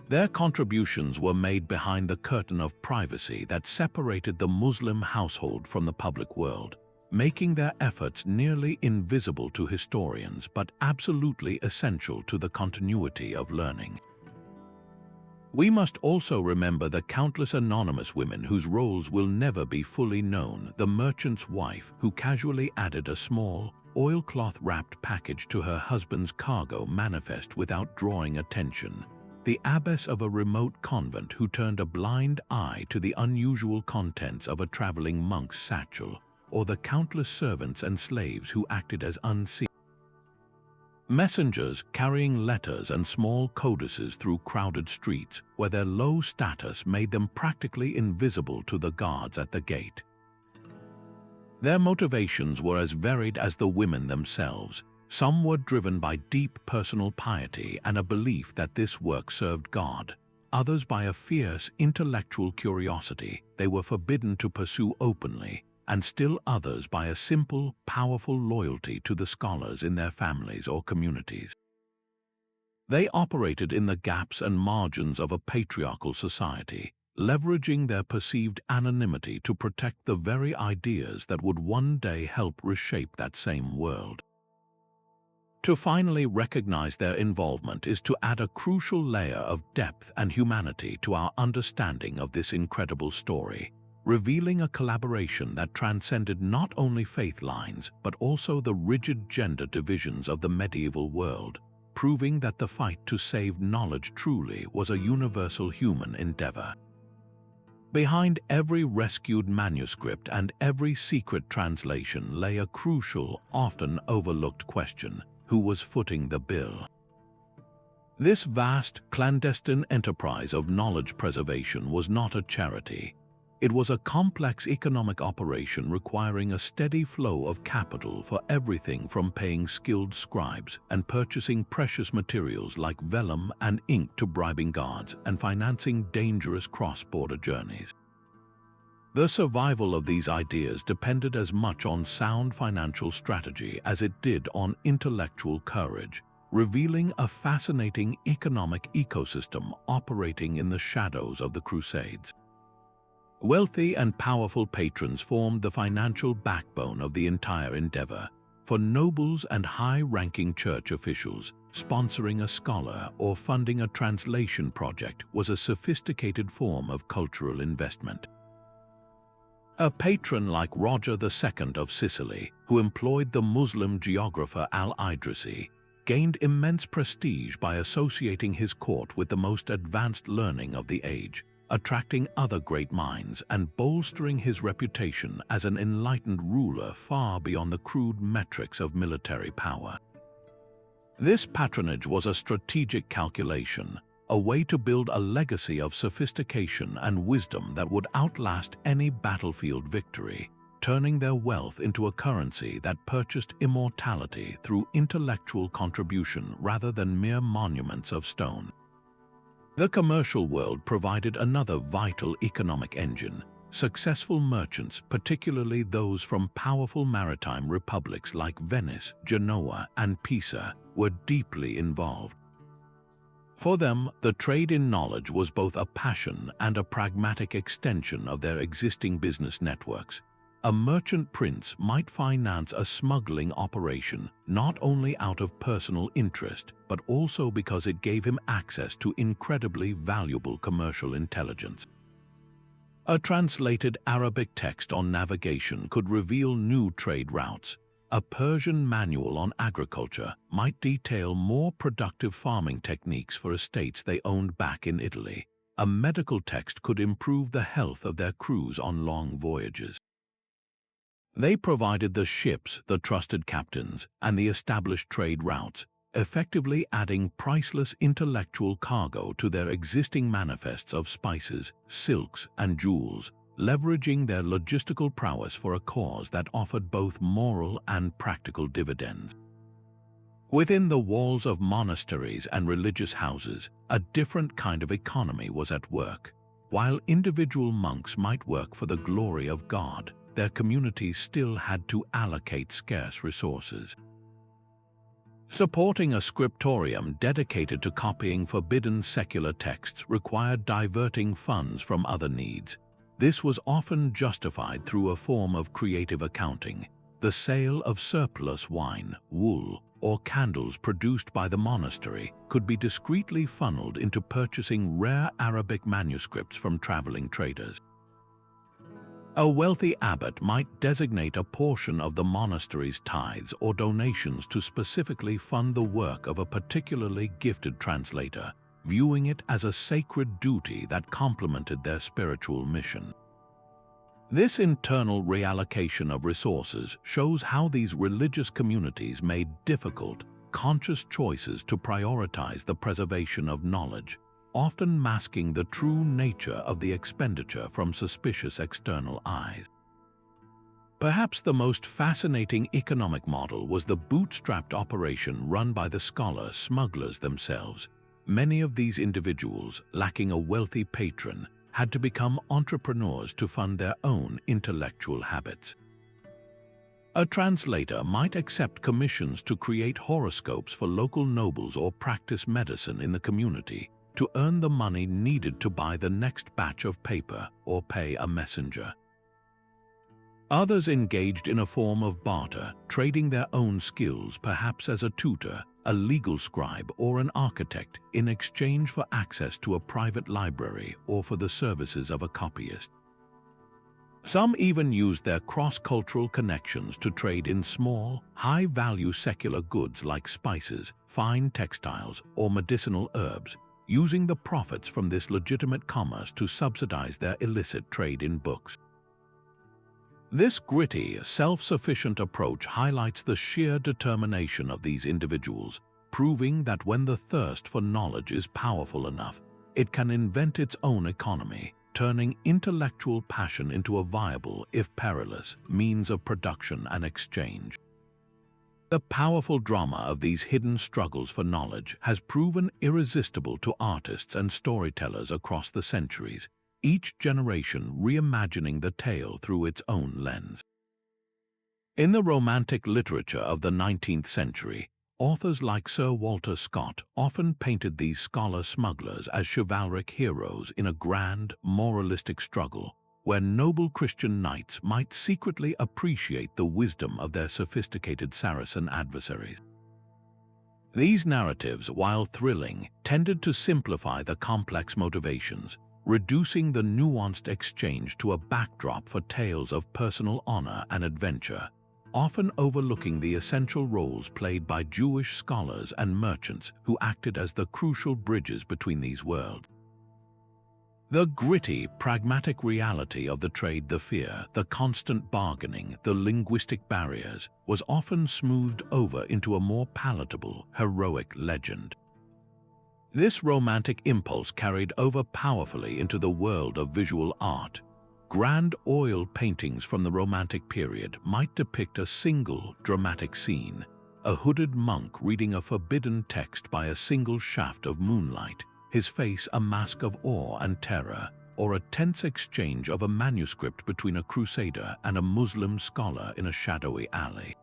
Their contributions were made behind the curtain of privacy that separated the Muslim household from the public world, making their efforts nearly invisible to historians but absolutely essential to the continuity of learning. We must also remember the countless anonymous women whose roles will never be fully known: the merchant's wife who casually added a small, oilcloth-wrapped package to her husband's cargo manifest without drawing attention, the abbess of a remote convent who turned a blind eye to the unusual contents of a traveling monk's satchel, or the countless servants and slaves who acted as unseen messengers carrying letters and small codices through crowded streets where their low status made them practically invisible to the guards at the gate. Their motivations were as varied as the women themselves. Some were driven by deep personal piety and a belief that this work served God, others by a fierce intellectual curiosity they were forbidden to pursue openly, and still others by a simple, powerful loyalty to the scholars in their families or communities. They operated in the gaps and margins of a patriarchal society, leveraging their perceived anonymity to protect the very ideas that would one day help reshape that same world. To finally recognize their involvement is to add a crucial layer of depth and humanity to our understanding of this incredible story, revealing a collaboration that transcended not only faith lines but also the rigid gender divisions of the medieval world, proving that the fight to save knowledge truly was a universal human endeavor. Behind every rescued manuscript and every secret translation lay a crucial, often overlooked question: who was footing the bill? This vast, clandestine enterprise of knowledge preservation was not a charity. It was a complex economic operation requiring a steady flow of capital for everything from paying skilled scribes and purchasing precious materials like vellum and ink to bribing guards and financing dangerous cross-border journeys. The survival of these ideas depended as much on sound financial strategy as it did on intellectual courage, revealing a fascinating economic ecosystem operating in the shadows of the Crusades. Wealthy and powerful patrons formed the financial backbone of the entire endeavor. For nobles and high-ranking church officials, sponsoring a scholar or funding a translation project was a sophisticated form of cultural investment. A patron like Roger II of Sicily, who employed the Muslim geographer Al-Idrisi, gained immense prestige by associating his court with the most advanced learning of the age, attracting other great minds and bolstering his reputation as an enlightened ruler far beyond the crude metrics of military power. This patronage was a strategic calculation, a way to build a legacy of sophistication and wisdom that would outlast any battlefield victory, turning their wealth into a currency that purchased immortality through intellectual contribution rather than mere monuments of stone. The commercial world provided another vital economic engine. Successful merchants, particularly those from powerful maritime republics like Venice, Genoa, and Pisa, were deeply involved. For them, the trade in knowledge was both a passion and a pragmatic extension of their existing business networks. A merchant prince might finance a smuggling operation not only out of personal interest, but also because it gave him access to incredibly valuable commercial intelligence. A translated Arabic text on navigation could reveal new trade routes. A Persian manual on agriculture might detail more productive farming techniques for estates they owned back in Italy. A medical text could improve the health of their crews on long voyages. They provided the ships, the trusted captains, and the established trade routes, effectively adding priceless intellectual cargo to their existing manifests of spices, silks, and jewels, leveraging their logistical prowess for a cause that offered both moral and practical dividends. Within the walls of monasteries and religious houses, a different kind of economy was at work. While individual monks might work for the glory of God, their communities still had to allocate scarce resources. Supporting a scriptorium dedicated to copying forbidden secular texts required diverting funds from other needs. This was often justified through a form of creative accounting. The sale of surplus wine, wool, or candles produced by the monastery could be discreetly funneled into purchasing rare Arabic manuscripts from traveling traders. A wealthy abbot might designate a portion of the monastery's tithes or donations to specifically fund the work of a particularly gifted translator, viewing it as a sacred duty that complemented their spiritual mission. This internal reallocation of resources shows how these religious communities made difficult, conscious choices to prioritize the preservation of knowledge, often masking the true nature of the expenditure from suspicious external eyes. Perhaps the most fascinating economic model was the bootstrapped operation run by the scholar smugglers themselves. Many of these individuals, lacking a wealthy patron, had to become entrepreneurs to fund their own intellectual habits. A translator might accept commissions to create horoscopes for local nobles or practice medicine in the community, to earn the money needed to buy the next batch of paper or pay a messenger. Others engaged in a form of barter, trading their own skills, perhaps as a tutor, a legal scribe, or an architect, in exchange for access to a private library or for the services of a copyist. Some even used their cross-cultural connections to trade in small, high-value secular goods like spices, fine textiles, or medicinal herbs, using the profits from this legitimate commerce to subsidize their illicit trade in books. This gritty, self-sufficient approach highlights the sheer determination of these individuals, proving that when the thirst for knowledge is powerful enough, it can invent its own economy, turning intellectual passion into a viable, if perilous, means of production and exchange. The powerful drama of these hidden struggles for knowledge has proven irresistible to artists and storytellers across the centuries, each generation reimagining the tale through its own lens. In the Romantic literature of the 19th century, authors like Sir Walter Scott often painted these scholar smugglers as chivalric heroes in a grand, moralistic struggle, where noble Christian knights might secretly appreciate the wisdom of their sophisticated Saracen adversaries. These narratives, while thrilling, tended to simplify the complex motivations, reducing the nuanced exchange to a backdrop for tales of personal honor and adventure, often overlooking the essential roles played by Jewish scholars and merchants who acted as the crucial bridges between these worlds. The gritty, pragmatic reality of the trade, the fear, the constant bargaining, the linguistic barriers, was often smoothed over into a more palatable, heroic legend. This romantic impulse carried over powerfully into the world of visual art. Grand oil paintings from the Romantic period might depict a single dramatic scene, a hooded monk reading a forbidden text by a single shaft of moonlight, his face a mask of awe and terror, or a tense exchange of a manuscript between a crusader and a Muslim scholar in a shadowy alley.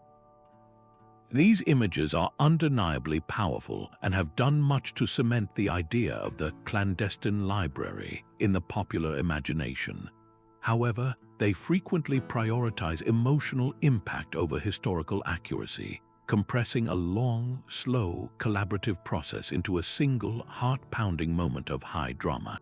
These images are undeniably powerful and have done much to cement the idea of the clandestine library in the popular imagination. However, they frequently prioritize emotional impact over historical accuracy, compressing a long, slow, collaborative process into a single, heart-pounding moment of high drama.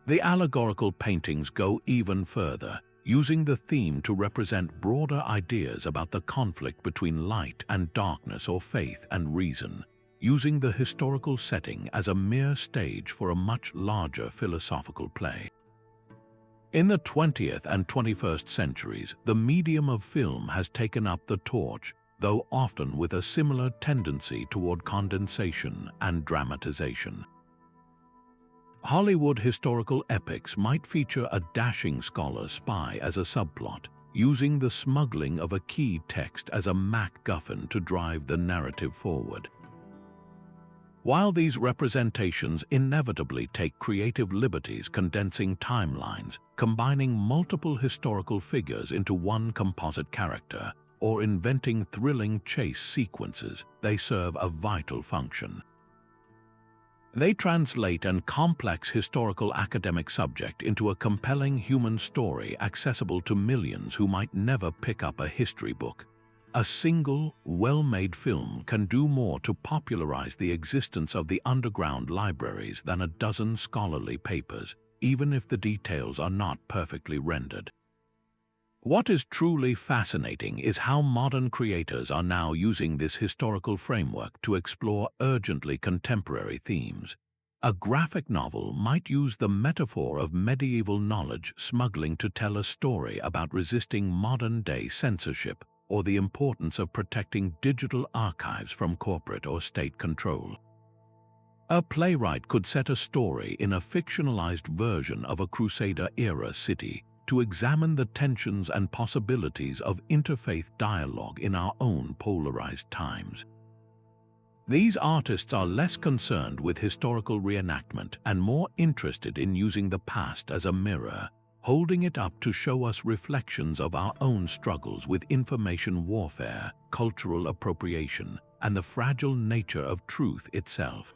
The allegorical paintings go even further, using the theme to represent broader ideas about the conflict between light and darkness or faith and reason, using the historical setting as a mere stage for a much larger philosophical play. In the 20th and 21st centuries, the medium of film has taken up the torch, though often with a similar tendency toward condensation and dramatization. Hollywood historical epics might feature a dashing scholar spy as a subplot, using the smuggling of a key text as a MacGuffin to drive the narrative forward. While these representations inevitably take creative liberties condensing timelines, combining multiple historical figures into one composite character, or inventing thrilling chase sequences, they serve a vital function. They translate a complex historical academic subject into a compelling human story accessible to millions who might never pick up a history book. A single, well-made film can do more to popularize the existence of the underground libraries than a dozen scholarly papers, even if the details are not perfectly rendered. What is truly fascinating is how modern creators are now using this historical framework to explore urgently contemporary themes. A graphic novel might use the metaphor of medieval knowledge smuggling to tell a story about resisting modern-day censorship, or the importance of protecting digital archives from corporate or state control. A playwright could set a story in a fictionalized version of a Crusader-era city to examine the tensions and possibilities of interfaith dialogue in our own polarized times. These artists are less concerned with historical reenactment and more interested in using the past as a mirror, holding it up to show us reflections of our own struggles with information warfare, cultural appropriation, and the fragile nature of truth itself.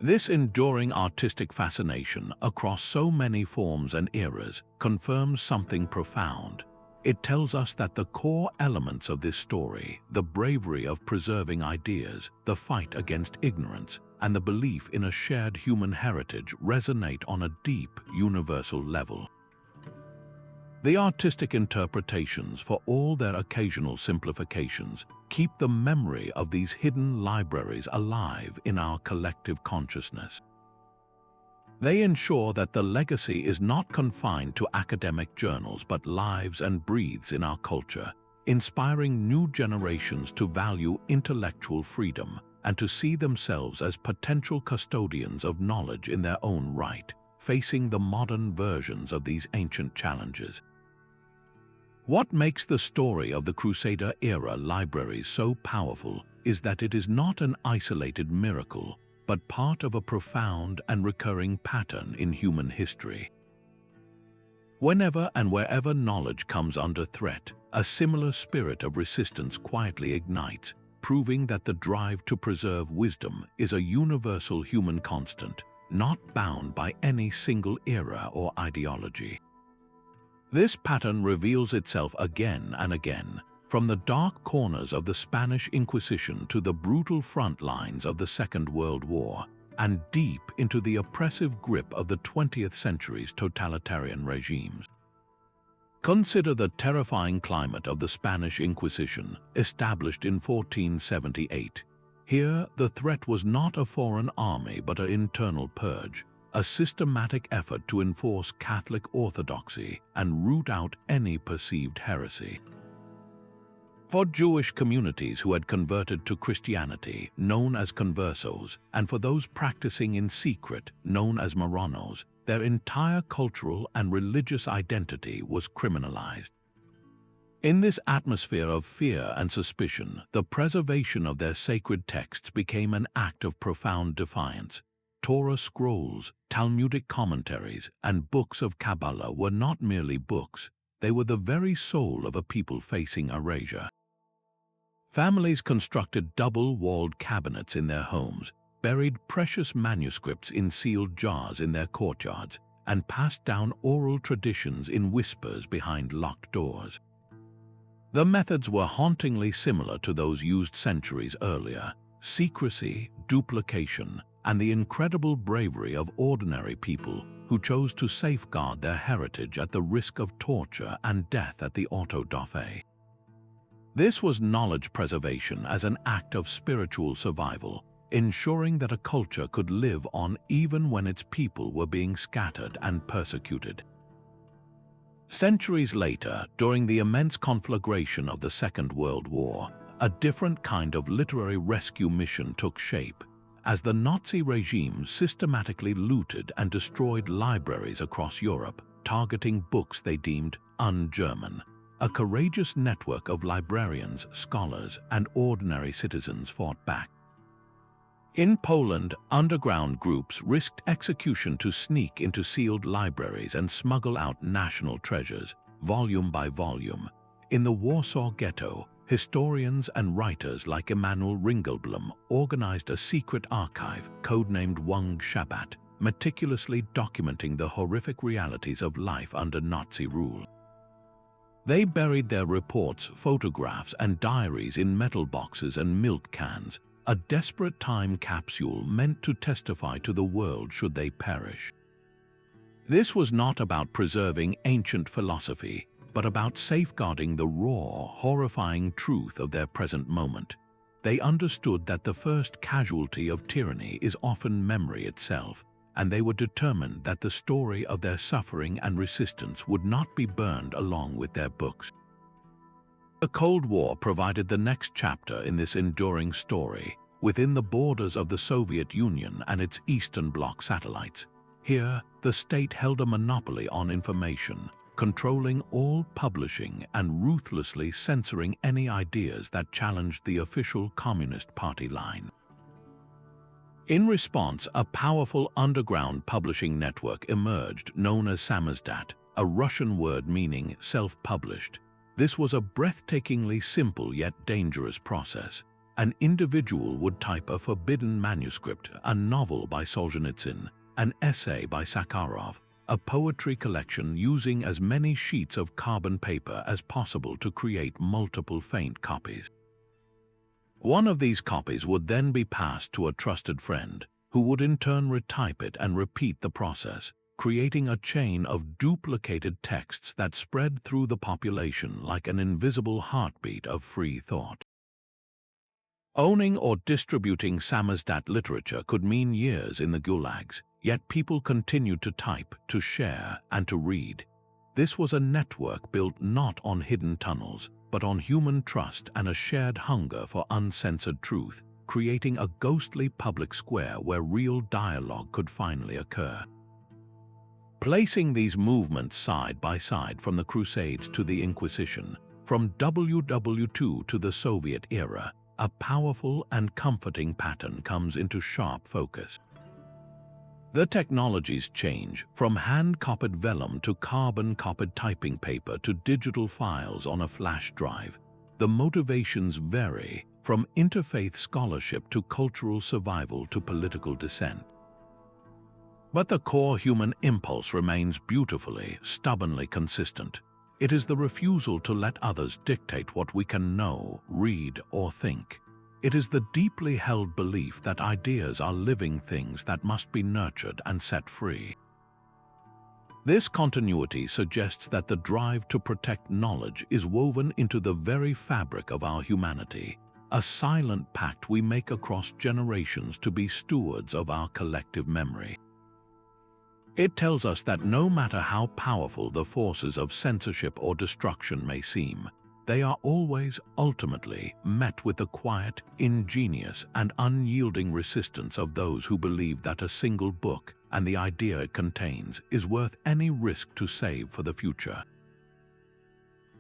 This enduring artistic fascination across so many forms and eras confirms something profound. It tells us that the core elements of this story, the bravery of preserving ideas, the fight against ignorance, and the belief in a shared human heritage resonate on a deep, universal level. The artistic interpretations, for all their occasional simplifications, keep the memory of these hidden libraries alive in our collective consciousness. They ensure that the legacy is not confined to academic journals but lives and breathes in our culture, inspiring new generations to value intellectual freedom and to see themselves as potential custodians of knowledge in their own right, facing the modern versions of these ancient challenges. What makes the story of the Crusader-era libraries so powerful is that it is not an isolated miracle, but part of a profound and recurring pattern in human history. Whenever and wherever knowledge comes under threat, a similar spirit of resistance quietly ignites, proving that the drive to preserve wisdom is a universal human constant, not bound by any single era or ideology. This pattern reveals itself again and again, from the dark corners of the Spanish Inquisition to the brutal front lines of the Second World War, and deep into the oppressive grip of the 20th century's totalitarian regimes. Consider the terrifying climate of the Spanish Inquisition, established in 1478. Here, the threat was not a foreign army but an internal purge, a systematic effort to enforce Catholic orthodoxy and root out any perceived heresy. For Jewish communities who had converted to Christianity, known as conversos, and for those practicing in secret, known as Marranos, their entire cultural and religious identity was criminalized. In this atmosphere of fear and suspicion, the preservation of their sacred texts became an act of profound defiance. Torah scrolls, Talmudic commentaries, and books of Kabbalah were not merely books, they were the very soul of a people facing erasure. Families constructed double-walled cabinets in their homes, buried precious manuscripts in sealed jars in their courtyards, and passed down oral traditions in whispers behind locked doors. The methods were hauntingly similar to those used centuries earlier: secrecy, duplication, and the incredible bravery of ordinary people who chose to safeguard their heritage at the risk of torture and death at the auto-da-fe. This was knowledge preservation as an act of spiritual survival, ensuring that a culture could live on even when its people were being scattered and persecuted. Centuries later, during the immense conflagration of the Second World War, a different kind of literary rescue mission took shape, as the Nazi regime systematically looted and destroyed libraries across Europe, targeting books they deemed un-German. A courageous network of librarians, scholars, and ordinary citizens fought back. In Poland, underground groups risked execution to sneak into sealed libraries and smuggle out national treasures, volume by volume. In the Warsaw Ghetto, historians and writers like Emanuel Ringelblum organized a secret archive, codenamed Wung Shabbat, meticulously documenting the horrific realities of life under Nazi rule. They buried their reports, photographs, and diaries in metal boxes and milk cans, a desperate time capsule meant to testify to the world should they perish. This was not about preserving ancient philosophy, but about safeguarding the raw, horrifying truth of their present moment. They understood that the first casualty of tyranny is often memory itself, and they were determined that the story of their suffering and resistance would not be burned along with their books. The Cold War provided the next chapter in this enduring story, within the borders of the Soviet Union and its Eastern Bloc satellites. Here, the state held a monopoly on information, controlling all publishing and ruthlessly censoring any ideas that challenged the official Communist Party line. In response, a powerful underground publishing network emerged known as samizdat, a Russian word meaning self-published. This was a breathtakingly simple yet dangerous process. An individual would type a forbidden manuscript, a novel by Solzhenitsyn, an essay by Sakharov, a poetry collection, using as many sheets of carbon paper as possible to create multiple faint copies. One of these copies would then be passed to a trusted friend, who would in turn retype it and repeat the process, creating a chain of duplicated texts that spread through the population like an invisible heartbeat of free thought. Owning or distributing samizdat literature could mean years in the gulags, yet people continued to type, to share, and to read. This was a network built not on hidden tunnels, but on human trust and a shared hunger for uncensored truth, creating a ghostly public square where real dialogue could finally occur. Placing these movements side by side, from the Crusades to the Inquisition, from WW2 to the Soviet era, a powerful and comforting pattern comes into sharp focus. The technologies change, from hand-copied vellum to carbon-copied typing paper to digital files on a flash drive. The motivations vary, from interfaith scholarship to cultural survival to political dissent. But the core human impulse remains beautifully, stubbornly consistent. It is the refusal to let others dictate what we can know, read, or think. It is the deeply held belief that ideas are living things that must be nurtured and set free. This continuity suggests that the drive to protect knowledge is woven into the very fabric of our humanity, a silent pact we make across generations to be stewards of our collective memory. It tells us that no matter how powerful the forces of censorship or destruction may seem, they are always ultimately met with the quiet, ingenious, and unyielding resistance of those who believe that a single book and the idea it contains is worth any risk to save for the future.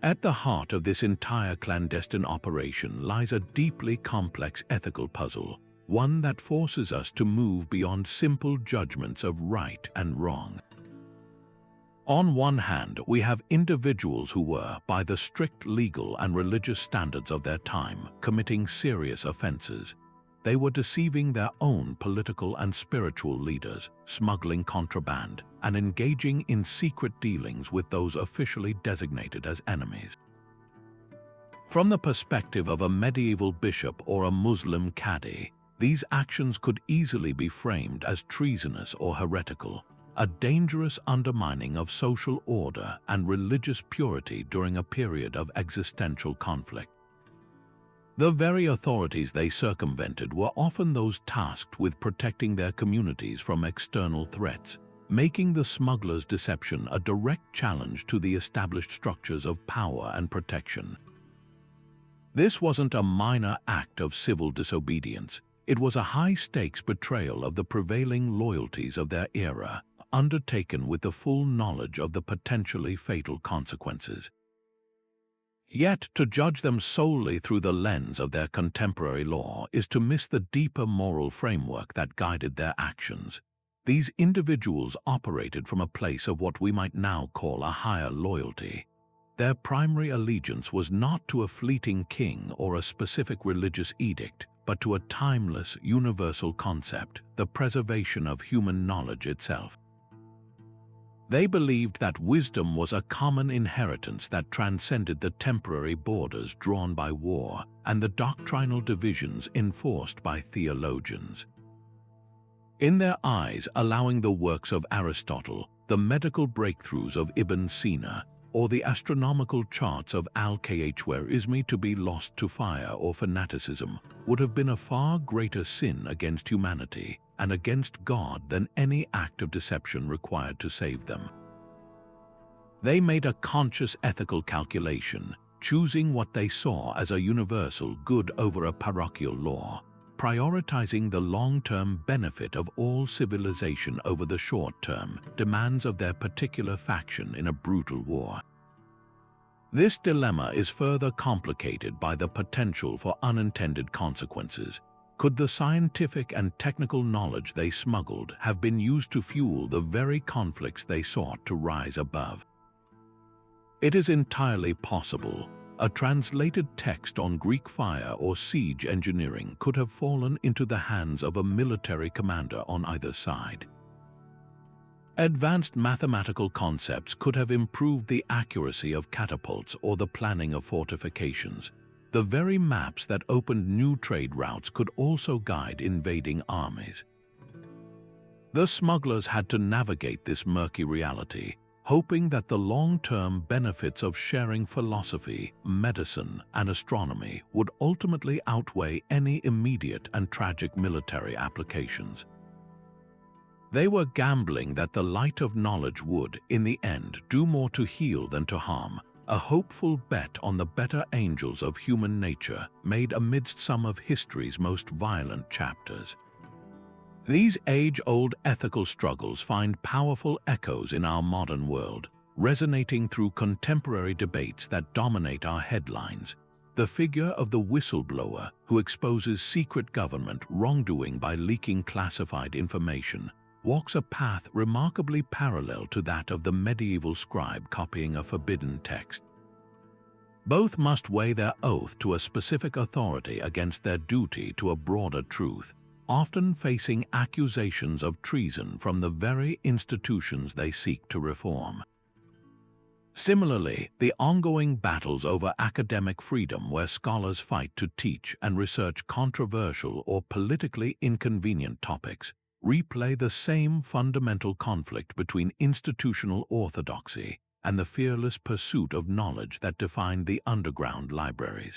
At the heart of this entire clandestine operation lies a deeply complex ethical puzzle, one that forces us to move beyond simple judgments of right and wrong. On one hand, we have individuals who were, by the strict legal and religious standards of their time, committing serious offenses. They were deceiving their own political and spiritual leaders, smuggling contraband, and engaging in secret dealings with those officially designated as enemies. From the perspective of a medieval bishop or a Muslim cadi, these actions could easily be framed as treasonous or heretical, a dangerous undermining of social order and religious purity during a period of existential conflict. The very authorities they circumvented were often those tasked with protecting their communities from external threats, making the smugglers' deception a direct challenge to the established structures of power and protection. This wasn't a minor act of civil disobedience. It was a high-stakes betrayal of the prevailing loyalties of their era, undertaken with the full knowledge of the potentially fatal consequences. Yet, to judge them solely through the lens of their contemporary law is to miss the deeper moral framework that guided their actions. These individuals operated from a place of what we might now call a higher loyalty. Their primary allegiance was not to a fleeting king or a specific religious edict, but to a timeless, universal concept, the preservation of human knowledge itself. They believed that wisdom was a common inheritance that transcended the temporary borders drawn by war and the doctrinal divisions enforced by theologians. In their eyes, allowing the works of Aristotle, the medical breakthroughs of Ibn Sina, or the astronomical charts of Al-Khwarizmi to be lost to fire or fanaticism would have been a far greater sin against humanity and against God than any act of deception required to save them. They made a conscious ethical calculation, choosing what they saw as a universal good over a parochial law, prioritizing the long-term benefit of all civilization over the short-term demands of their particular faction in a brutal war. This dilemma is further complicated by the potential for unintended consequences. Could the scientific and technical knowledge they smuggled have been used to fuel the very conflicts they sought to rise above? It is entirely possible. A translated text on Greek fire or siege engineering could have fallen into the hands of a military commander on either side. Advanced mathematical concepts could have improved the accuracy of catapults or the planning of fortifications. The very maps that opened new trade routes could also guide invading armies. The smugglers had to navigate this murky reality, hoping that the long-term benefits of sharing philosophy, medicine, and astronomy would ultimately outweigh any immediate and tragic military applications. They were gambling that the light of knowledge would, in the end, do more to heal than to harm, a hopeful bet on the better angels of human nature made amidst some of history's most violent chapters. These age-old ethical struggles find powerful echoes in our modern world, resonating through contemporary debates that dominate our headlines. The figure of the whistleblower who exposes secret government wrongdoing by leaking classified information walks a path remarkably parallel to that of the medieval scribe copying a forbidden text. Both must weigh their oath to a specific authority against their duty to a broader truth, often facing accusations of treason from the very institutions they seek to reform. Similarly, the ongoing battles over academic freedom, where scholars fight to teach and research controversial or politically inconvenient topics, replay the same fundamental conflict between institutional orthodoxy and the fearless pursuit of knowledge that defined the underground libraries.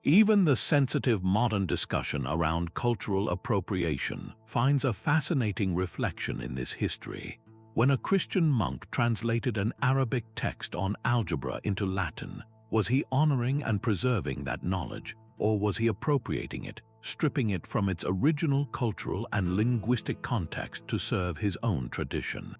Even the sensitive modern discussion around cultural appropriation finds a fascinating reflection in this history. When a Christian monk translated an Arabic text on algebra into Latin, was he honoring and preserving that knowledge, or was he appropriating it, stripping it from its original cultural and linguistic context to serve his own tradition?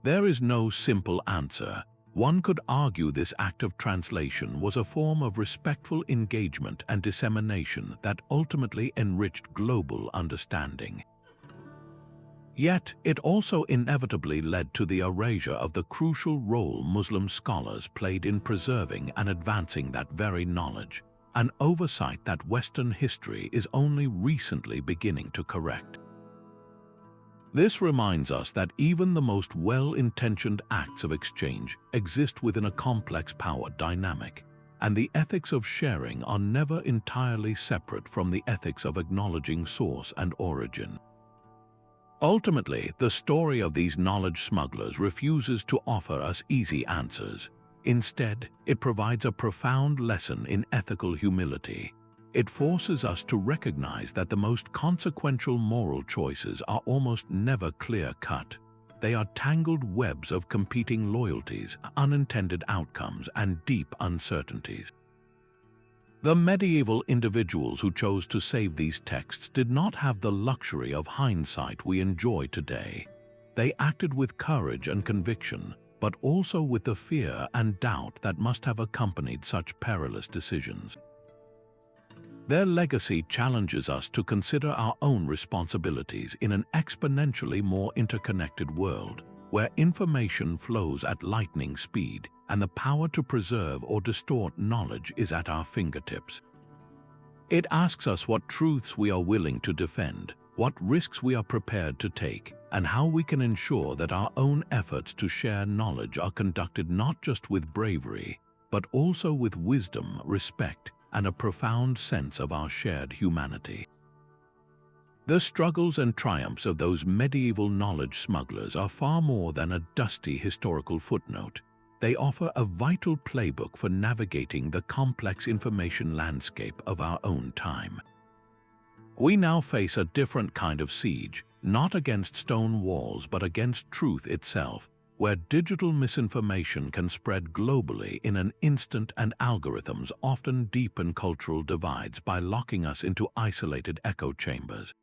There is no simple answer. One could argue this act of translation was a form of respectful engagement and dissemination that ultimately enriched global understanding. Yet, it also inevitably led to the erasure of the crucial role Muslim scholars played in preserving and advancing that very knowledge, an oversight that Western history is only recently beginning to correct. This reminds us that even the most well-intentioned acts of exchange exist within a complex power dynamic, and the ethics of sharing are never entirely separate from the ethics of acknowledging source and origin. Ultimately, the story of these knowledge smugglers refuses to offer us easy answers. Instead, it provides a profound lesson in ethical humility. It forces us to recognize that the most consequential moral choices are almost never clear-cut. They are tangled webs of competing loyalties, unintended outcomes, and deep uncertainties. The medieval individuals who chose to save these texts did not have the luxury of hindsight we enjoy today. They acted with courage and conviction, but also with the fear and doubt that must have accompanied such perilous decisions. Their legacy challenges us to consider our own responsibilities in an exponentially more interconnected world, where information flows at lightning speed and the power to preserve or distort knowledge is at our fingertips. It asks us what truths we are willing to defend, what risks we are prepared to take, and how we can ensure that our own efforts to share knowledge are conducted not just with bravery, but also with wisdom, respect, and a profound sense of our shared humanity. The struggles and triumphs of those medieval knowledge smugglers are far more than a dusty historical footnote. They offer a vital playbook for navigating the complex information landscape of our own time. We now face a different kind of siege, not against stone walls but against truth itself, where digital misinformation can spread globally in an instant and algorithms often deepen cultural divides by locking us into isolated echo chambers.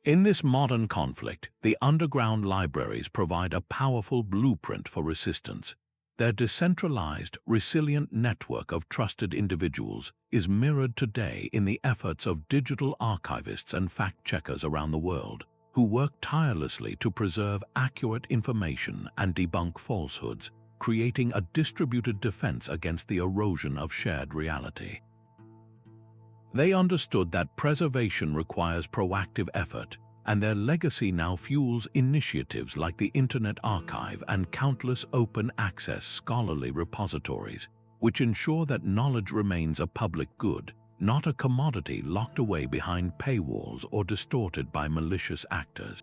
In this modern conflict, the underground libraries provide a powerful blueprint for resistance. Their decentralized, resilient network of trusted individuals is mirrored today in the efforts of digital archivists and fact-checkers around the world, who work tirelessly to preserve accurate information and debunk falsehoods, creating a distributed defense against the erosion of shared reality. They understood that preservation requires proactive effort, and their legacy now fuels initiatives like the Internet Archive and countless open-access scholarly repositories, which ensure that knowledge remains a public good, not a commodity locked away behind paywalls or distorted by malicious actors.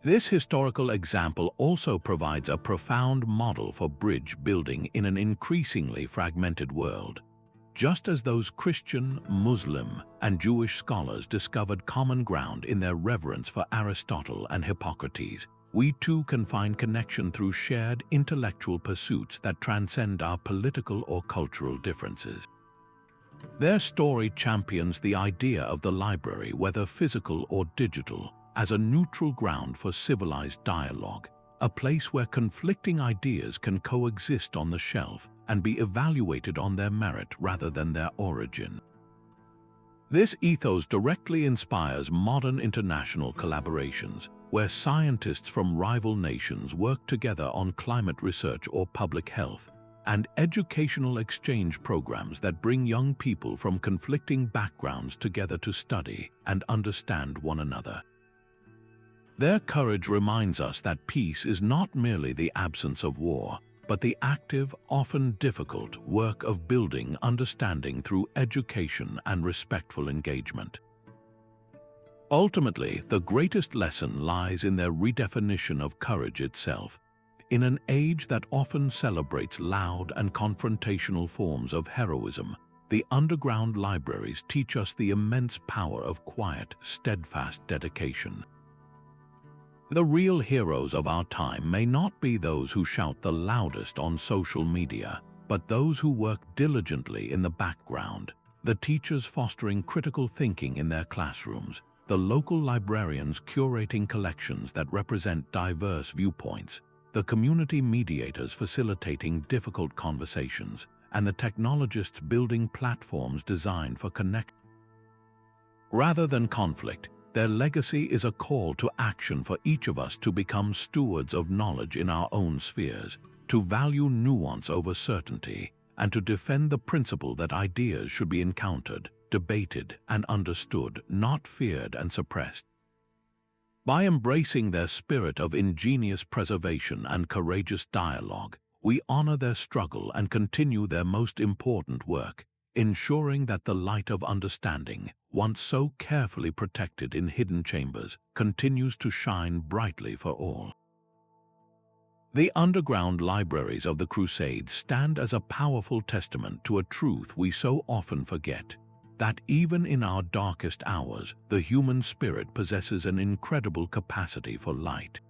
This historical example also provides a profound model for bridge building in an increasingly fragmented world. Just as those Christian, Muslim, and Jewish scholars discovered common ground in their reverence for Aristotle and Hippocrates, we too can find connection through shared intellectual pursuits that transcend our political or cultural differences. Their story champions the idea of the library, whether physical or digital, as a neutral ground for civilized dialogue, a place where conflicting ideas can coexist on the shelf and be evaluated on their merit rather than their origin. This ethos directly inspires modern international collaborations, where scientists from rival nations work together on climate research or public health, and educational exchange programs that bring young people from conflicting backgrounds together to study and understand one another. Their courage reminds us that peace is not merely the absence of war, but the active, often difficult, work of building understanding through education and respectful engagement. Ultimately, the greatest lesson lies in their redefinition of courage itself. In an age that often celebrates loud and confrontational forms of heroism, the underground libraries teach us the immense power of quiet, steadfast dedication. The real heroes of our time may not be those who shout the loudest on social media, but those who work diligently in the background, the teachers fostering critical thinking in their classrooms, the local librarians curating collections that represent diverse viewpoints, the community mediators facilitating difficult conversations, and the technologists building platforms designed for connection. Rather than conflict, their legacy is a call to action for each of us to become stewards of knowledge in our own spheres, to value nuance over certainty, and to defend the principle that ideas should be encountered, debated, and understood, not feared and suppressed. By embracing their spirit of ingenious preservation and courageous dialogue, we honor their struggle and continue their most important work, ensuring that the light of understanding, once so carefully protected in hidden chambers, continues to shine brightly for all. The underground libraries of the Crusades stand as a powerful testament to a truth we so often forget, that even in our darkest hours, the human spirit possesses an incredible capacity for light.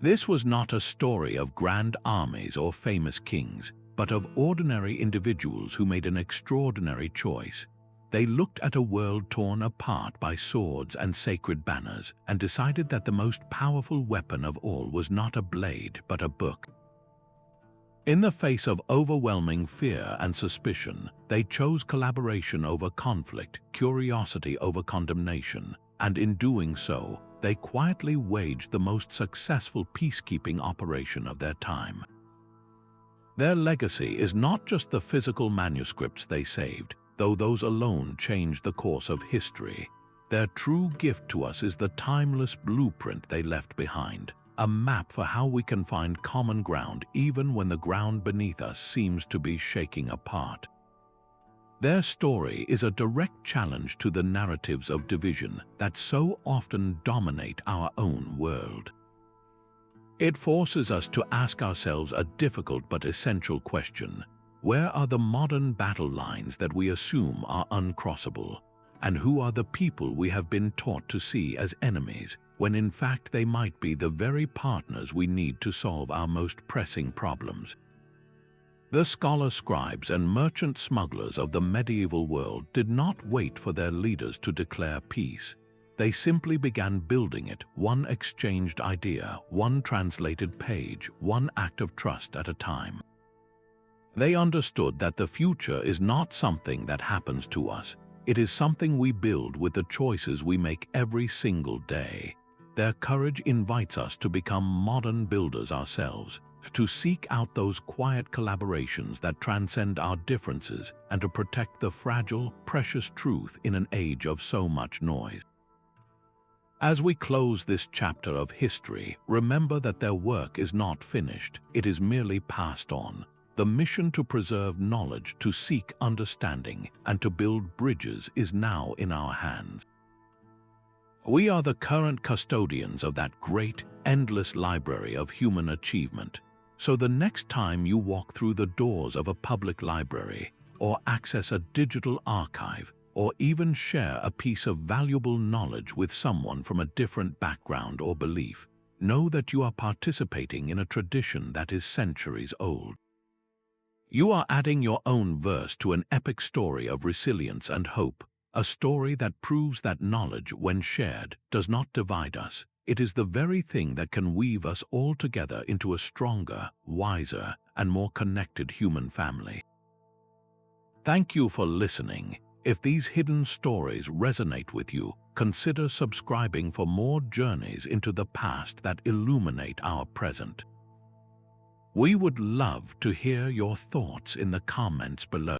This was not a story of grand armies or famous kings, but of ordinary individuals who made an extraordinary choice. They looked at a world torn apart by swords and sacred banners and decided that the most powerful weapon of all was not a blade but a book. In the face of overwhelming fear and suspicion, they chose collaboration over conflict, curiosity over condemnation, and in doing so, they quietly waged the most successful peacekeeping operation of their time. Their legacy is not just the physical manuscripts they saved, though those alone changed the course of history. Their true gift to us is the timeless blueprint they left behind, a map for how we can find common ground even when the ground beneath us seems to be shaking apart. Their story is a direct challenge to the narratives of division that so often dominate our own world. It forces us to ask ourselves a difficult but essential question: where are the modern battle lines that we assume are uncrossable? And who are the people we have been taught to see as enemies, when in fact they might be the very partners we need to solve our most pressing problems? The scholar scribes and merchant smugglers of the medieval world did not wait for their leaders to declare peace. They simply began building it, one exchanged idea, one translated page, one act of trust at a time. They understood that the future is not something that happens to us. It is something we build with the choices we make every single day. Their courage invites us to become modern builders ourselves, to seek out those quiet collaborations that transcend our differences and to protect the fragile, precious truth in an age of so much noise. As we close this chapter of history, remember that their work is not finished, it is merely passed on. The mission to preserve knowledge, to seek understanding, and to build bridges is now in our hands. We are the current custodians of that great, endless library of human achievement. So the next time you walk through the doors of a public library, or access a digital archive, or even share a piece of valuable knowledge with someone from a different background or belief, know that you are participating in a tradition that is centuries old. You are adding your own verse to an epic story of resilience and hope, a story that proves that knowledge, when shared, does not divide us. It is the very thing that can weave us all together into a stronger, wiser, and more connected human family. Thank you for listening. If these hidden stories resonate with you, consider subscribing for more journeys into the past that illuminate our present. We would love to hear your thoughts in the comments below.